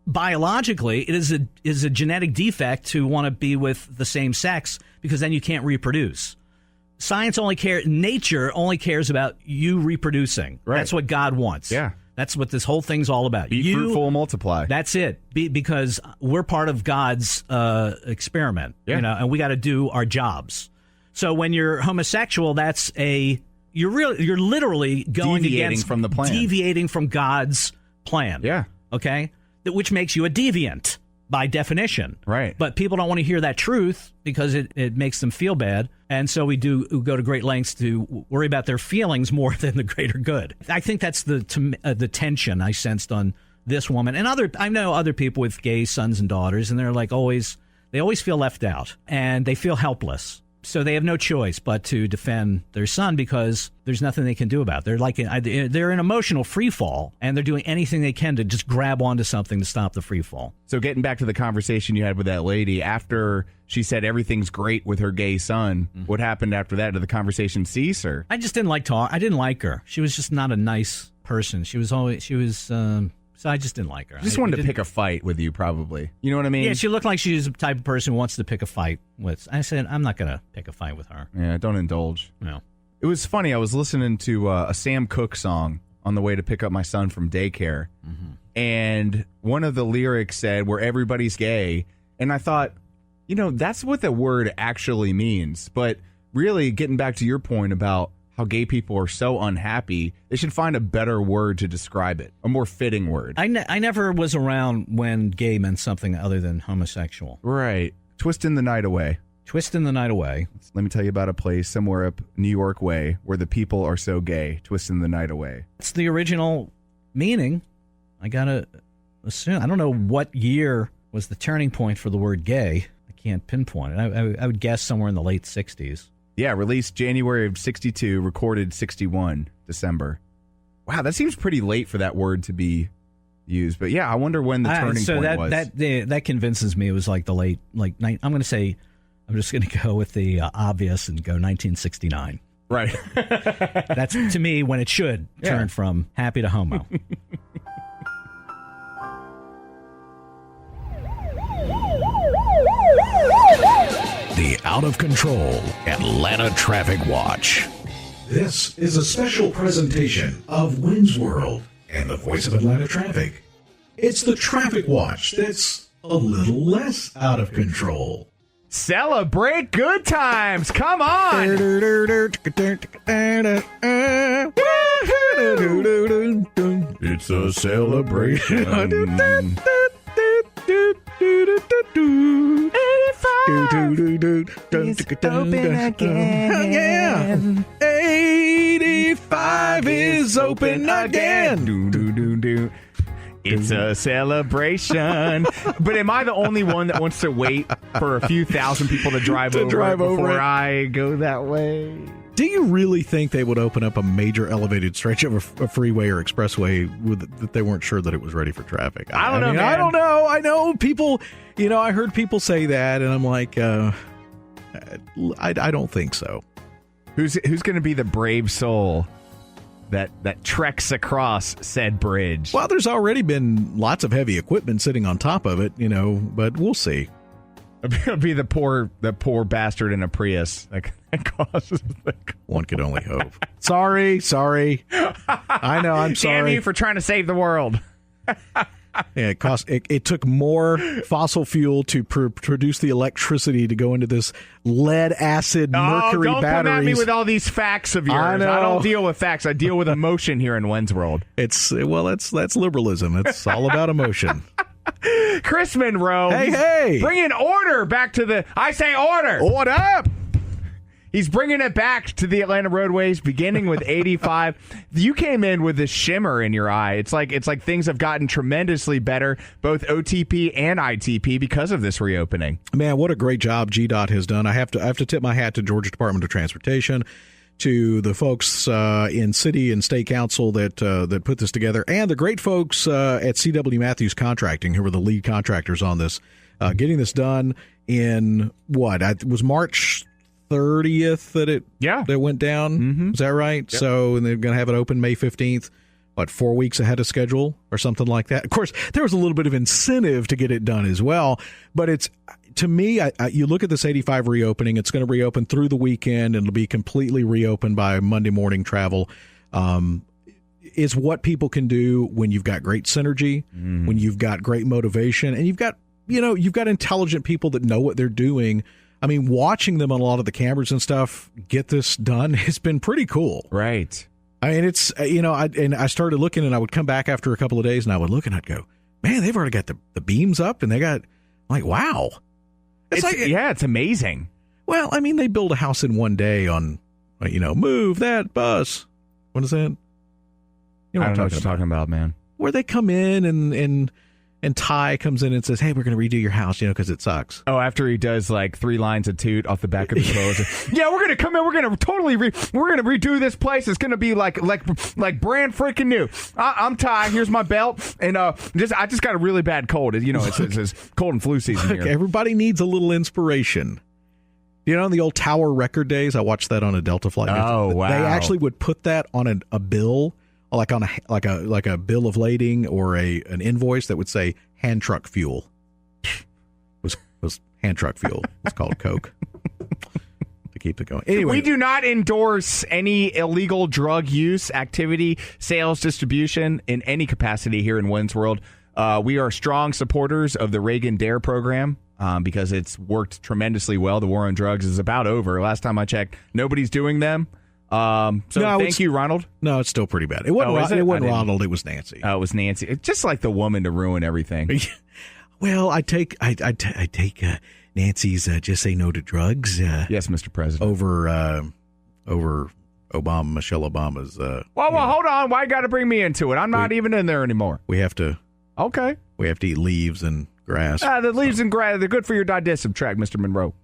[SPEAKER 14] biologically, it is a genetic defect to want to be with the same sex because then you can't reproduce. Nature only cares about you reproducing. Right. That's what God wants.
[SPEAKER 1] Yeah.
[SPEAKER 14] That's what this whole thing's all about.
[SPEAKER 1] Be fruitful and multiply.
[SPEAKER 14] That's it. Because we're part of God's experiment, and we got to do our jobs. So when you're homosexual, you're literally going
[SPEAKER 1] deviating from the plan,
[SPEAKER 14] deviating from God's plan.
[SPEAKER 1] Yeah.
[SPEAKER 14] Okay, which makes you a deviant. by definition.
[SPEAKER 1] Right.
[SPEAKER 14] But people don't want to hear that truth because it makes them feel bad. And so we go to great lengths to worry about their feelings more than the greater good. I think that's the tension I sensed on this woman. And I know other people with gay sons and daughters, and they're like they always feel left out and they feel helpless. So they have no choice but to defend their son because there's nothing they can do about it. They're in emotional free fall, and they're doing anything they can to just grab onto something to stop the free fall.
[SPEAKER 1] So getting back to the conversation you had with that lady, after she said everything's great with her gay son, what happened after that? Did the conversation cease? Or
[SPEAKER 14] I just didn't like I didn't like her. She was just not a nice person. So I just didn't like her.
[SPEAKER 1] Just wanted to pick a fight with you, probably. You know what I mean?
[SPEAKER 14] Yeah, she looked like she was the type of person who wants to pick a fight with. I said, I'm not going to pick a fight with her.
[SPEAKER 1] Yeah, don't indulge.
[SPEAKER 14] No.
[SPEAKER 1] It was funny. I was listening to a Sam Cooke song on the way to pick up my son from daycare. And one of the lyrics said, where everybody's gay. And I thought, that's what the word actually means. But really, getting back to your point about how gay people are so unhappy, they should find a better word to describe it, a more fitting word.
[SPEAKER 14] I never was around when gay meant something other than homosexual.
[SPEAKER 1] Right. Twisting the night away.
[SPEAKER 14] Twisting the night away.
[SPEAKER 1] Let me tell you about a place somewhere up New York way where the people are so gay, twisting the night away.
[SPEAKER 14] It's the original meaning. I got to assume. I don't know what year was the turning point for the word gay. I can't pinpoint it. I would guess somewhere in the late 60s.
[SPEAKER 1] Yeah, released January of 62, recorded 61, December. Wow, that seems pretty late for that word to be used. But yeah, I wonder when the turning point was.
[SPEAKER 14] That convinces me it was like the late, I'm going to say, I'm just going to go with the obvious and go 1969.
[SPEAKER 1] Right.
[SPEAKER 14] That's, to me, when it should turn from happy to homo.
[SPEAKER 25] The Out of Control Atlanta Traffic Watch. This is a special presentation of Wynn's World and the Voice of Atlanta Traffic. It's the Traffic Watch that's a little less out of control.
[SPEAKER 1] Celebrate good times. Come on.
[SPEAKER 25] It's a celebration.
[SPEAKER 1] 85 is open again. It's a celebration. But am I the only one that wants to wait for a few thousand people to drive over before I go that way?
[SPEAKER 6] Do you really think they would open up a major elevated stretch of a freeway or expressway that they weren't sure that it was ready for traffic?
[SPEAKER 1] I don't know, man.
[SPEAKER 6] I don't know. I know people, I heard people say that, and I'm like, I don't think so.
[SPEAKER 1] Who's going to be the brave soul that treks across said bridge?
[SPEAKER 6] Well, there's already been lots of heavy equipment sitting on top of it, but we'll see.
[SPEAKER 1] It'll be the poor bastard in a Prius that causes
[SPEAKER 6] one could only hope. Sorry. I know. I'm sorry.
[SPEAKER 1] Damn you for trying to save the world.
[SPEAKER 6] Yeah, it took more fossil fuel to produce the electricity to go into this lead acid mercury
[SPEAKER 1] don't
[SPEAKER 6] batteries.
[SPEAKER 1] Come at me with all these facts of yours.
[SPEAKER 6] I know.
[SPEAKER 1] I don't deal with facts. I deal with emotion here in Wynn's World.
[SPEAKER 6] That's liberalism. It's all about emotion.
[SPEAKER 1] Chris Monroe.
[SPEAKER 6] Hey.
[SPEAKER 1] Bringing order back to the... I say order.
[SPEAKER 6] Order up.
[SPEAKER 1] He's bringing it back to the Atlanta roadways, beginning with 85. You came in with this shimmer in your eye. It's like things have gotten tremendously better, both OTP and ITP, because of this reopening.
[SPEAKER 6] Man, what a great job GDOT has done. I have to tip my hat to Georgia Department of Transportation, to the folks in city and state council that put this together, and the great folks at C.W. Matthews Contracting, who were the lead contractors on this, getting this done in it was March 30th that went down. Mm-hmm. Is that right? Yep. So, and they're going to have it open May 15th. 4 weeks ahead of schedule or something like that. Of course, there was a little bit of incentive to get it done as well, but it's, to me, you look at this 85 reopening, it's going to reopen through the weekend and it'll be completely reopened by Monday morning travel. Is what people can do when you've got great synergy, when you've got great motivation, and you've got intelligent people that know what they're doing. I mean, watching them on a lot of the cameras and stuff get this done has been pretty cool.
[SPEAKER 1] Right.
[SPEAKER 6] I mean, it's, I started looking, and I would come back after a couple of days and I would look and I'd go, man, they've already got the beams up and they got Like, wow.
[SPEAKER 1] It's amazing.
[SPEAKER 6] Well, I mean, they build a house in one day on, move that bus. What is that? You
[SPEAKER 1] I don't know what you're talking about, man.
[SPEAKER 6] Where they come in and Ty comes in and says, hey, we're going to redo your house, because it sucks.
[SPEAKER 1] Oh, after he does like 3 lines of toot off the back of the clothes. Yeah, we're going to come in. We're going to totally we're going to redo this place. It's going to be like brand freaking new. I'm Ty. Here's my belt. And I just got a really bad cold. It's cold and flu season here.
[SPEAKER 6] Everybody needs a little inspiration. In the old Tower record days, I watched that on a Delta flight.
[SPEAKER 1] Oh, wow.
[SPEAKER 6] They actually would put that on a bill, like on a bill of lading or an invoice that would say hand truck fuel. was hand truck fuel. It's called Coke. To keep it going. Anyway,
[SPEAKER 1] we do not endorse any illegal drug use, activity, sales, distribution in any capacity here in Wynn's World. We are strong supporters of the Reagan DARE program. Because it's worked tremendously well. The war on drugs is about over. Last time I checked, nobody's doing them. Thank you, Ronald.
[SPEAKER 6] No, it's still pretty bad. It wasn't Ronald. It was Nancy.
[SPEAKER 1] Oh, it was Nancy. It's just like the woman to ruin everything.
[SPEAKER 6] Well, I take Nancy's just say no to drugs.
[SPEAKER 1] Yes, Mr. President.
[SPEAKER 6] Over Michelle Obama's.
[SPEAKER 1] Well, hold on. Why you got to bring me into it? I'm not even in there anymore.
[SPEAKER 6] We have to.
[SPEAKER 1] Okay.
[SPEAKER 6] We have to eat leaves and grass.
[SPEAKER 1] The leaves and grass, they're good for your digestive tract, Mr. Monroe.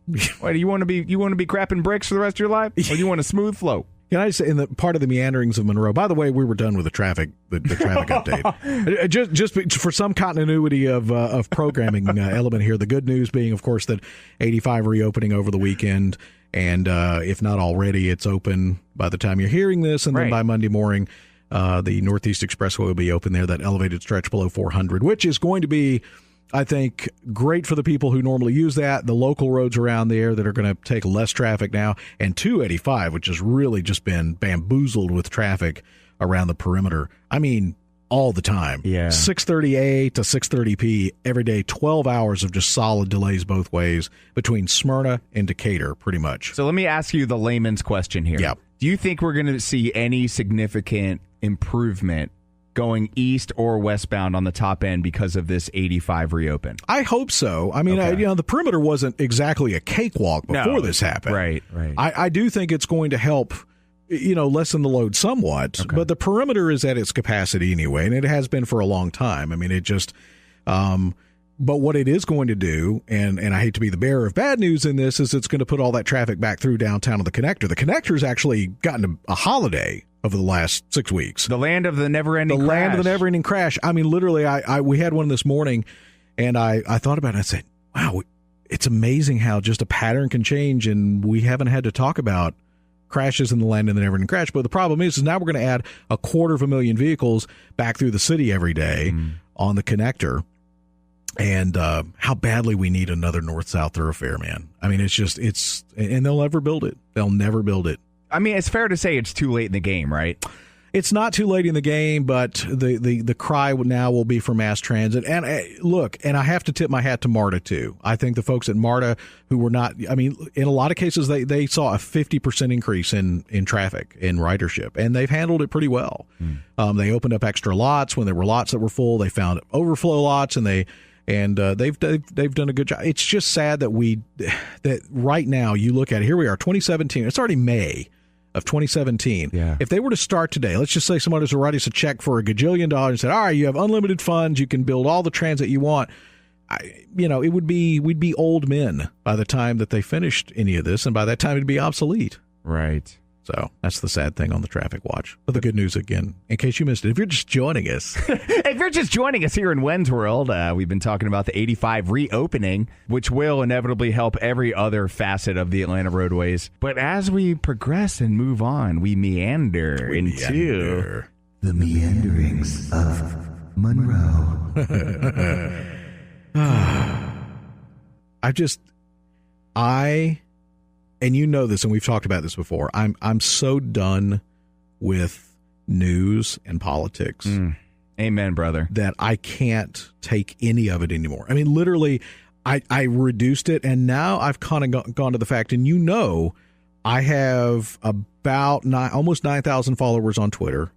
[SPEAKER 1] Wait, you want to be crapping bricks for the rest of your life, or you want a smooth flow?
[SPEAKER 6] Can I say in the part of the meanderings of Monroe? By the way, we were done with the traffic update. Just for some continuity of programming element here. The good news being, of course, that 85 reopening over the weekend, and if not already, it's open by the time you're hearing this, and then by Monday morning. The Northeast Expressway will be open there, that elevated stretch below 400, which is going to be, I think, great for the people who normally use that, the local roads around there that are going to take less traffic now, and 285, which has really just been bamboozled with traffic around the perimeter. I mean, all the time.
[SPEAKER 1] Yeah.
[SPEAKER 6] 6:30 to 6:30 every day, 12 hours of just solid delays both ways between Smyrna and Decatur, pretty much.
[SPEAKER 1] So let me ask you the layman's question here.
[SPEAKER 6] Yeah.
[SPEAKER 1] Do you think we're going to see any significant improvement going east or westbound on the top end because of this 85 reopen?
[SPEAKER 6] I hope so. I mean, the perimeter wasn't exactly a cakewalk before this happened.
[SPEAKER 1] Right.
[SPEAKER 6] I do think it's going to help, lessen the load somewhat, but the perimeter is at its capacity anyway, and it has been for a long time. I mean, it just, but what it is going to do, and I hate to be the bearer of bad news in this, is it's going to put all that traffic back through downtown to the connector. The connector's actually gotten a holiday over the last 6 weeks.
[SPEAKER 1] The land of the never-ending crash.
[SPEAKER 6] The land of the never-ending crash. I mean, literally, we had one this morning, and I thought about it, and I said, wow, it's amazing how just a pattern can change, and we haven't had to talk about crashes in the land of the never-ending crash. But the problem is now we're going to add 250,000 vehicles back through the city every day on the connector. And how badly we need another north-south thoroughfare, man. I mean, and they'll never build it. They'll never build it.
[SPEAKER 1] I mean, it's fair to say it's too late in the game, right?
[SPEAKER 6] It's not too late in the game, but the cry now will be for mass transit. And look, and I have to tip my hat to MARTA, too. I think the folks at MARTA who were not, I mean, in a lot of cases, they saw a 50% increase in traffic, in ridership, and they've handled it pretty well. They opened up extra lots when there were lots that were full. They found overflow lots, and they've done a good job. It's just sad that right now you look at it, here we are, 2017. It's already May of 2017.
[SPEAKER 1] Yeah.
[SPEAKER 6] If they were to start today, let's just say somebody was to write us a check for $1 gajillion and said, all right, you have unlimited funds, you can build all the transit you want. We'd be old men by the time that they finished any of this, and by that time it'd be obsolete.
[SPEAKER 1] Right.
[SPEAKER 6] So that's the sad thing on the traffic watch. But the good news, again, in case you missed it, if you're just joining us.
[SPEAKER 1] If you're just joining us here in Wynn's World, we've been talking about the 85 reopening, which will inevitably help every other facet of the Atlanta roadways. But as we progress and move on, we meander into
[SPEAKER 7] the meanderings of Monroe.
[SPEAKER 6] And you know this, and we've talked about this before, I'm so done with news and politics.
[SPEAKER 1] Amen, brother.
[SPEAKER 6] That I can't take any of it anymore. I mean, literally, I reduced it, and now I've kind of gone to the fact, and I have about almost 9,000 followers on Twitter,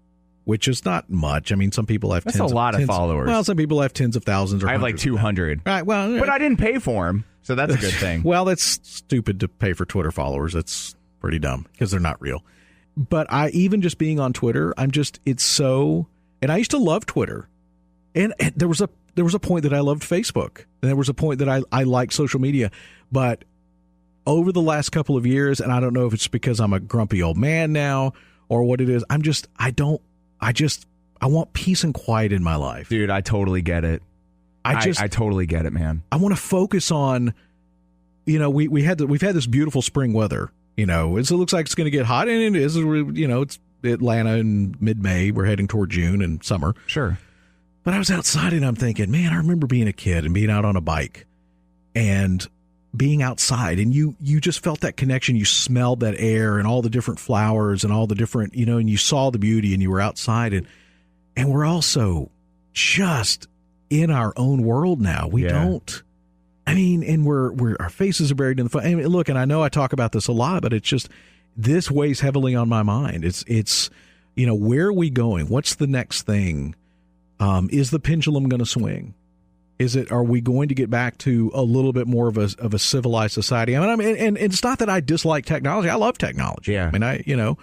[SPEAKER 6] which is not much. I mean, some people have
[SPEAKER 1] That's a lot of followers.
[SPEAKER 6] Well, some people have tens of thousands or
[SPEAKER 1] I have like 200.
[SPEAKER 6] Right, well,
[SPEAKER 1] but I didn't pay for them, so that's a good thing.
[SPEAKER 6] Well, that's stupid to pay for Twitter followers. That's pretty dumb because they're not real. But even just being on Twitter, it's so, and I used to love Twitter. And there was a point that I loved Facebook. And there was a point that I liked social media. But over the last couple of years, and I don't know if it's because I'm a grumpy old man now or what it is, I want peace and quiet in my life.
[SPEAKER 1] Dude, I totally get it. I totally get it, man.
[SPEAKER 6] I want to focus on, we've had this beautiful spring weather. It looks like it's going to get hot, and it is. It's Atlanta in mid-May. We're heading toward June and summer.
[SPEAKER 1] Sure.
[SPEAKER 6] But I was outside, and I'm thinking, man, I remember being a kid and being out on a bike and being outside, and you just felt that connection. You smelled that air and all the different flowers and all the different, and you saw the beauty, and you were outside, and we're also just in our own world now. We don't. I mean, and we're our faces are buried in the fun. I mean, look, and I know I talk about this a lot, but it's just this weighs heavily on my mind. It's where are we going? What's the next thing? Is the pendulum going to swing? Are we going to get back to a little bit more of a civilized society? I mean, and it's not that I dislike technology. I love technology.
[SPEAKER 1] Yeah.
[SPEAKER 6] I mean,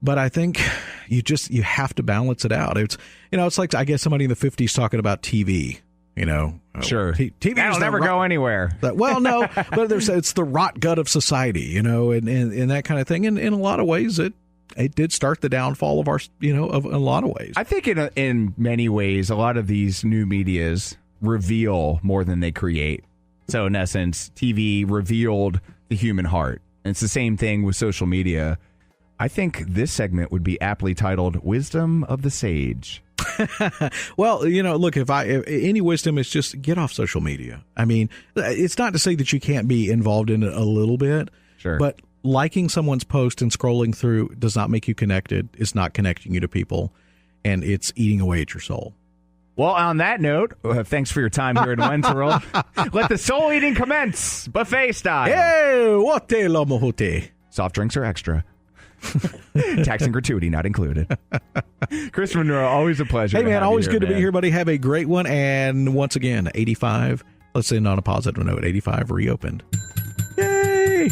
[SPEAKER 6] but I think you have to balance it out. It's like, I guess, somebody in the 50s talking about TV.
[SPEAKER 1] Sure.
[SPEAKER 6] TV
[SPEAKER 1] that'll never go anywhere.
[SPEAKER 6] Well, no, but it's the rot gut of society, and that kind of thing. And in a lot of ways, it did start the downfall of our, of a lot of ways.
[SPEAKER 1] I think in many ways, a lot of these new medias reveal more than they create. So in essence, TV revealed the human heart. And it's the same thing with social media. I think this segment would be aptly titled "Wisdom of the Sage."
[SPEAKER 6] Well, look, if any wisdom is just get off social media. I mean, it's not to say that you can't be involved in it a little bit,
[SPEAKER 1] sure,
[SPEAKER 6] but liking someone's post and scrolling through does not make you connected. It's not connecting you to people, and it's eating away at your soul.
[SPEAKER 1] Well, on that note, thanks for your time here in Wens World. Let the soul eating commence, buffet style.
[SPEAKER 6] Hey, what te lo mohote?
[SPEAKER 1] Soft drinks are extra. Tax and gratuity not included. Chris Monroe, always a pleasure.
[SPEAKER 6] Hey, man, always good to be
[SPEAKER 1] man.
[SPEAKER 6] here, buddy. Have a great one. And once again, 85, let's end on a positive note, 85 reopened.
[SPEAKER 1] Yay!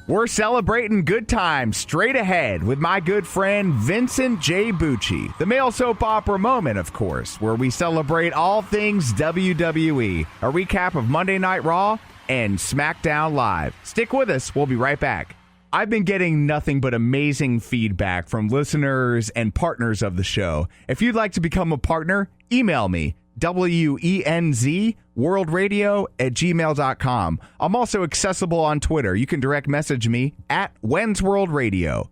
[SPEAKER 1] We're celebrating good times straight ahead with my good friend Vincent J. Bucci. The male soap opera moment, of course, where we celebrate all things WWE. A recap of Monday Night Raw and SmackDown Live. Stick with us. We'll be right back. I've been getting nothing but amazing feedback from listeners and partners of the show. If you'd like to become a partner, email me, WENZWorldRadio@gmail.com. I'm also accessible on Twitter. You can direct message me at WENZWorldRadio.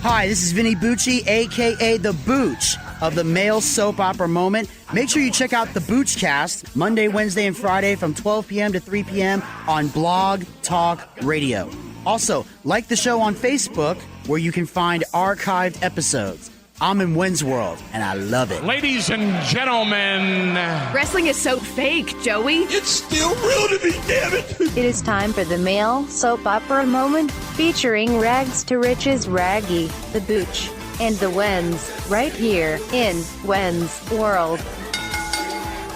[SPEAKER 8] Hi, this is Vinny Bucci, a.k.a. The Booch of the male soap opera moment. Make sure you check out the Boochcast Monday, Wednesday, and Friday from 12 p.m. to 3 p.m. on Blog Talk Radio. Also, like the show on Facebook, where you can find archived episodes. I'm in Wens World, and I love it.
[SPEAKER 9] Ladies and gentlemen.
[SPEAKER 22] Wrestling is so fake, Joey.
[SPEAKER 9] It's still real to me, damn it.
[SPEAKER 10] It is time for the male soap opera moment, featuring Rags to Riches Raggy, the Booch, and the Wens, right here in Wens World.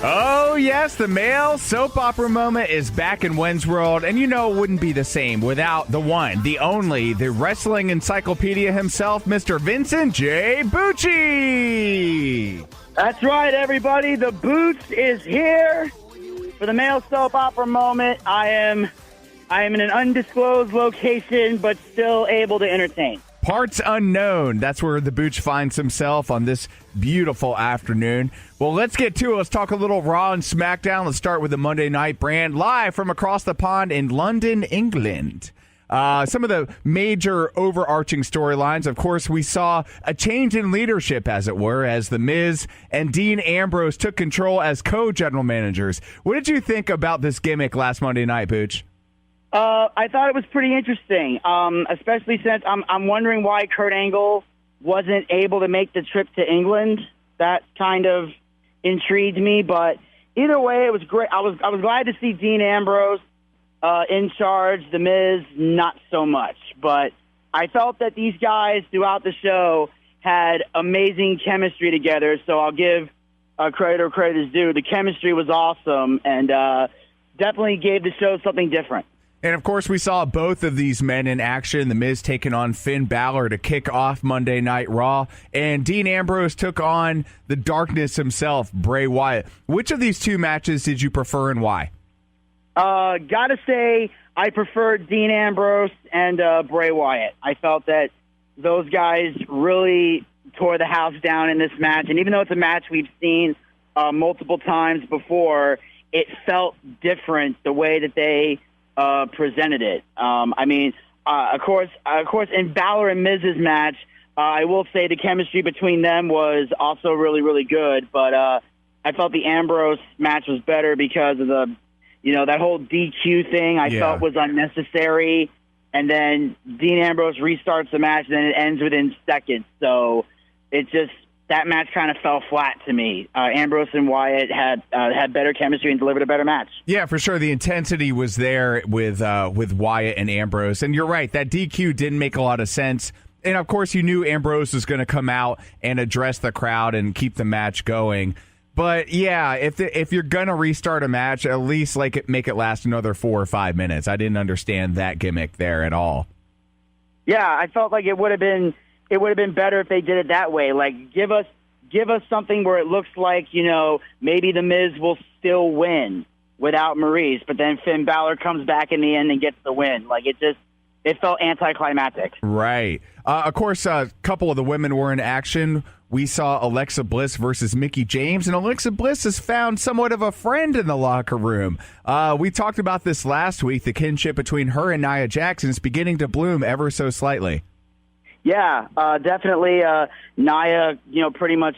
[SPEAKER 1] Oh, yes, the male soap opera moment is back in Wens World, and it wouldn't be the same without the one, the only, the wrestling encyclopedia himself, Mr. Vincent J. Bucci.
[SPEAKER 12] That's right, everybody. The Boots is here for the male soap opera moment. I am in an undisclosed location, but still able to entertain.
[SPEAKER 1] Parts unknown. That's where the Booch finds himself on this beautiful afternoon. Well, let's get to it. Let's talk a little Raw and SmackDown. Let's start with the Monday Night brand, live from across the pond in London, England. Some of the major overarching storylines, of course, we saw a change in leadership, as it were, as The Miz and Dean Ambrose took control as co-general managers. What did you think about this gimmick last Monday night, Booch?
[SPEAKER 12] I thought it was pretty interesting, especially since I'm wondering why Kurt Angle wasn't able to make the trip to England. That kind of intrigued me, but either way, it was great. I was glad to see Dean Ambrose in charge. The Miz, not so much, but I felt that these guys throughout the show had amazing chemistry together. So I'll give credit where credit is due. The chemistry was awesome and definitely gave the show something different.
[SPEAKER 1] And, of course, we saw both of these men in action. The Miz taking on Finn Balor to kick off Monday Night Raw. And Dean Ambrose took on the Darkness himself, Bray Wyatt. Which of these two matches did you prefer and why?
[SPEAKER 12] Gotta say, I preferred Dean Ambrose and Bray Wyatt. I felt that those guys really tore the house down in this match. And even though it's a match we've seen multiple times before, it felt different the way that they presented it. Of course, in Balor and Miz's match, I will say the chemistry between them was also really, really good. But I felt the Ambrose match was better because of the, that whole DQ thing I felt was unnecessary. And then Dean Ambrose restarts the match, and then it ends within seconds. So that match kind of fell flat to me. Ambrose and Wyatt had better chemistry and delivered a better match.
[SPEAKER 1] Yeah, for sure. The intensity was there with Wyatt and Ambrose. And you're right, that DQ didn't make a lot of sense. And, of course, you knew Ambrose was going to come out and address the crowd and keep the match going. But, yeah, if you're going to restart a match, at least make it last another 4 or 5 minutes. I didn't understand that gimmick there at all.
[SPEAKER 12] Yeah, I felt like it would have been better if they did it that way. Like, give us something where it looks like, maybe the Miz will still win without Maurice, but then Finn Balor comes back in the end and gets the win. Like, it felt anticlimactic.
[SPEAKER 1] Right. Of course, a couple of the women were in action. We saw Alexa Bliss versus Mickie James, and Alexa Bliss has found somewhat of a friend in the locker room. We talked about this last week. The kinship between her and Nia Jax is beginning to bloom ever so slightly.
[SPEAKER 12] Yeah, definitely. Nia, pretty much,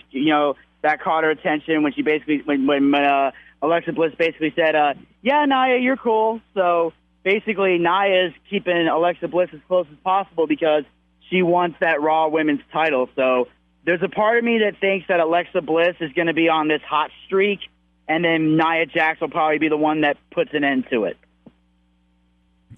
[SPEAKER 12] that caught her attention when she when Alexa Bliss basically said, yeah, Nia, you're cool. So basically, Nia's keeping Alexa Bliss as close as possible because she wants that Raw Women's title. So there's a part of me that thinks that Alexa Bliss is going to be on this hot streak, and then Nia Jax will probably be the one that puts an end to it.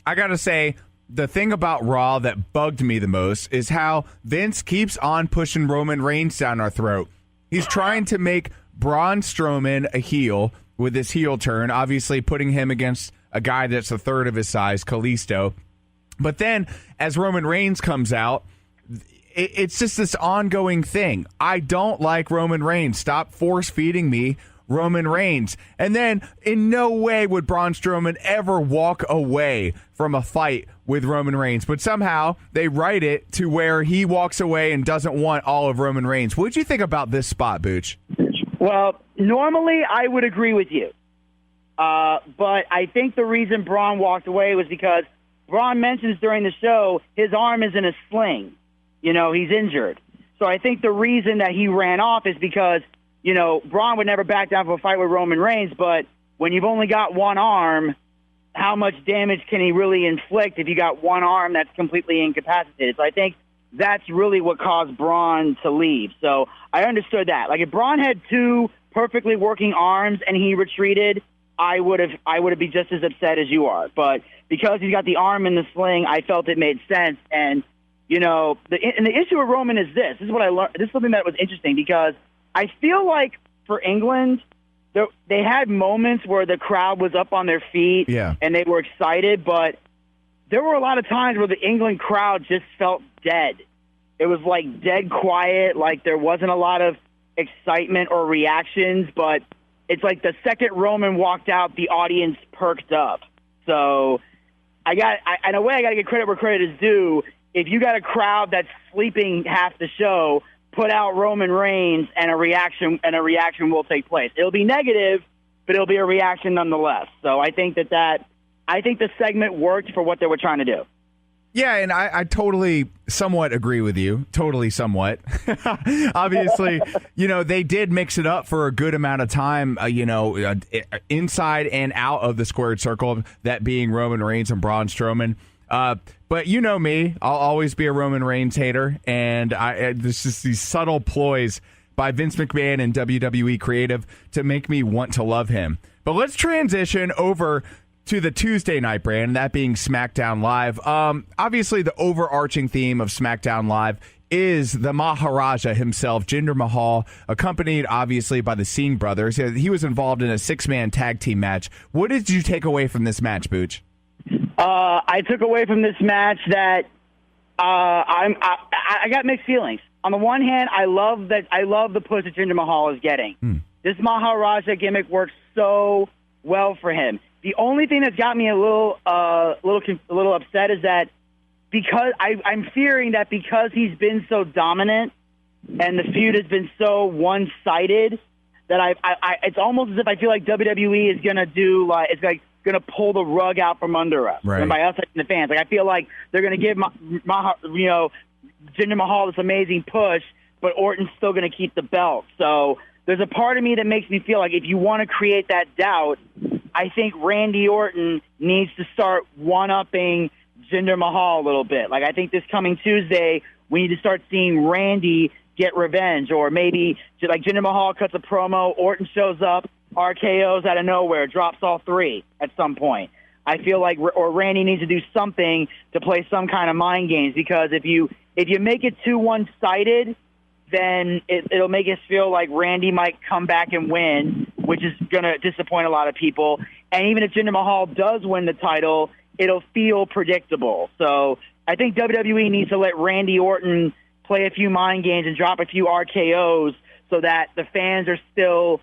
[SPEAKER 1] I got to say, the thing about Raw that bugged me the most is how Vince keeps on pushing Roman Reigns down our throat. He's trying to make Braun Strowman a heel with this heel turn, obviously putting him against a guy that's a third of his size, Kalisto. But then, as Roman Reigns comes out, it's just this ongoing thing. I don't like Roman Reigns. Stop force-feeding me Roman Reigns. And then, in no way would Braun Strowman ever walk away from a fight with Roman Reigns. But somehow, they write it to where he walks away and doesn't want all of Roman Reigns. What did you think about this spot, Booch?
[SPEAKER 12] Well, normally I would agree with you. But I think the reason Braun walked away was because Braun mentions during the show his arm is in a sling. He's injured. So I think the reason that he ran off is because, Braun would never back down for a fight with Roman Reigns, but when you've only got one arm, how much damage can he really inflict if you got one arm that's completely incapacitated? So I think that's really what caused Braun to leave. So I understood that. Like, if Braun had two perfectly working arms and he retreated, I would have been just as upset as you are. But because he's got the arm in the sling, I felt it made sense. And the issue with Roman is this. This is what I learned. This is something that was interesting because I feel like for England, they had moments where the crowd was up on their feet and they were excited, but there were a lot of times where the England crowd just felt dead. It was like dead quiet, like there wasn't a lot of excitement or reactions, but it's like the second Roman walked out, the audience perked up. So in a way, I got to give credit where credit is due. If you got a crowd that's sleeping half the show, put out Roman Reigns and a reaction will take place. It'll be negative, but it'll be a reaction nonetheless. So I think I think the segment worked for what they were trying to do.
[SPEAKER 1] Yeah, and I totally somewhat agree with you. Totally somewhat. Obviously, they did mix it up for a good amount of time, inside and out of the squared circle, that being Roman Reigns and Braun Strowman. But you know me, I'll always be a Roman Reigns hater, and there's just these subtle ploys by Vince McMahon and WWE Creative to make me want to love him. But let's transition over to the Tuesday night brand, that being SmackDown Live. Obviously, the overarching theme of SmackDown Live is the Maharaja himself, Jinder Mahal, accompanied obviously by the Singh brothers. He was involved in a 6-man tag team match. What did you take away from this match, Booch?
[SPEAKER 12] I took away from this match that I got mixed feelings. On the one hand, I love the push that Jinder Mahal is getting. This Maharaja gimmick works so well for him. The only thing that's got me a little upset is that because I'm fearing that because he's been so dominant and the feud has been so one-sided that it's almost as if I feel like WWE is gonna gonna pull the rug out from under us, and by us, the fans. Like I feel like they're gonna give Jinder Mahal this amazing push, but Orton's still gonna keep the belt. So there's a part of me that makes me feel like if you want to create that doubt, I think Randy Orton needs to start one-upping Jinder Mahal a little bit. Like I think this coming Tuesday, we need to start seeing Randy get revenge, or maybe like Jinder Mahal cuts a promo, Orton shows up, RKO's out of nowhere, drops all 3 at some point. I feel like or Randy needs to do something to play some kind of mind games, because if you make it too one-sided, then it'll make us feel like Randy might come back and win, which is going to disappoint a lot of people. And even if Jinder Mahal does win the title, it'll feel predictable. So I think WWE needs to let Randy Orton play a few mind games and drop a few RKOs so that the fans are still,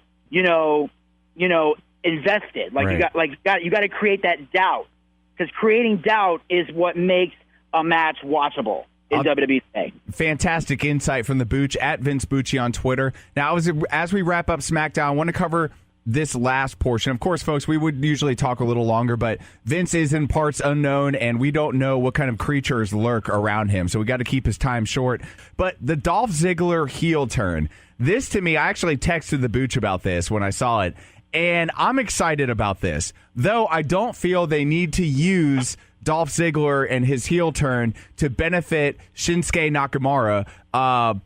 [SPEAKER 12] invested. You got to create that doubt, because creating doubt is what makes a match watchable in WWE today.
[SPEAKER 1] Fantastic insight from the Booch at Vince Bucci on Twitter. Now, as we wrap up SmackDown, I want to cover this last portion. Of course, folks, we would usually talk a little longer, but Vince is in parts unknown, and we don't know what kind of creatures lurk around him, so we got to keep his time short. But the Dolph Ziggler heel turn, this to me, I actually texted the Booch about this when I saw it, and I'm excited about this, though I don't feel they need to use Dolph Ziggler and his heel turn to benefit Shinsuke Nakamura,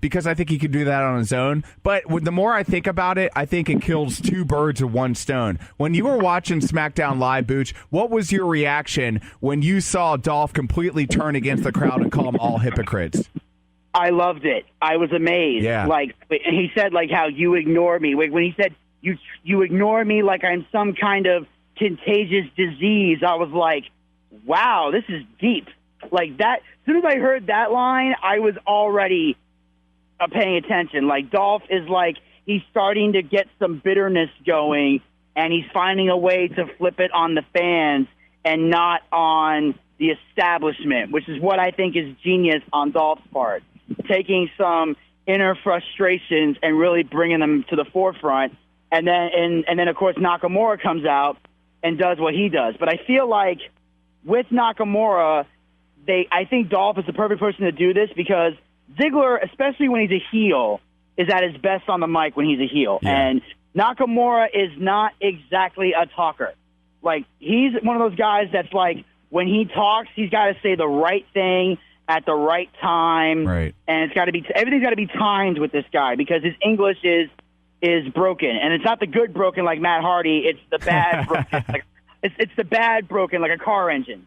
[SPEAKER 1] because I think he could do that on his own. But the more I think about it, I think it kills 2 birds with 1 stone. When you were watching SmackDown Live, Booch, what was your reaction when you saw Dolph completely turn against the crowd and call them all hypocrites?
[SPEAKER 12] I loved it. I was amazed.
[SPEAKER 1] Yeah.
[SPEAKER 12] He said, how you ignore me. When he said, you ignore me like I'm some kind of contagious disease, I was like, wow, this is deep. Like that, as soon as I heard that line, I was already paying attention. Like Dolph is he's starting to get some bitterness going, and he's finding a way to flip it on the fans and not on the establishment, which is what I think is genius on Dolph's part. Taking some inner frustrations and really bringing them to the forefront. And then of course, Nakamura comes out and does what he does. But I feel like with Nakamura, I think Dolph is the perfect person to do this, because Ziggler, especially when he's a heel, is at his best on the mic when he's a heel. Yeah. And Nakamura is not exactly a talker. He's one of those guys that's when he talks, he's got to say the right thing at the right time. Right. And everything's got to be timed with this guy, because his English is broken. And it's not the good broken like Matt Hardy, it's the bad broken. It's the bad broken like a car engine.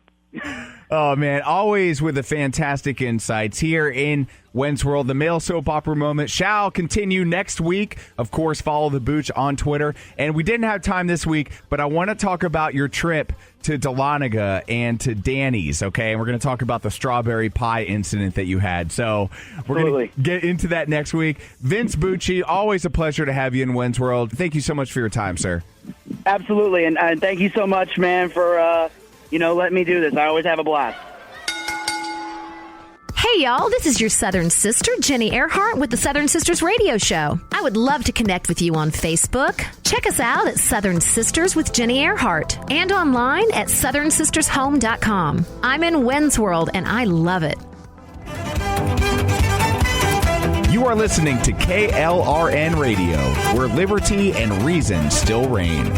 [SPEAKER 1] Oh, man, always with the fantastic insights here in When's World. The male soap opera moment shall continue next week. Of course, follow the Booch on Twitter. And we didn't have time this week, but I want to talk about your trip to Dahlonega and to Danny's, okay? And we're going to talk about the strawberry pie incident that you had. So we're going to get into that next week. Vince Bucci, always a pleasure to have you in When's World. Thank you so much for your time, sir.
[SPEAKER 12] Absolutely. And thank you so much, man, for letting me do this. I always have a blast.
[SPEAKER 3] Hey, y'all, this is your Southern sister, Jenny Earhart, with the Southern Sisters Radio Show. I would love to connect with you on Facebook. Check us out at Southern Sisters with Jenny Earhart and online at southernsistershome.com. I'm in When's World, and I love it.
[SPEAKER 1] You are listening to KLRN Radio, where liberty and reason still reign.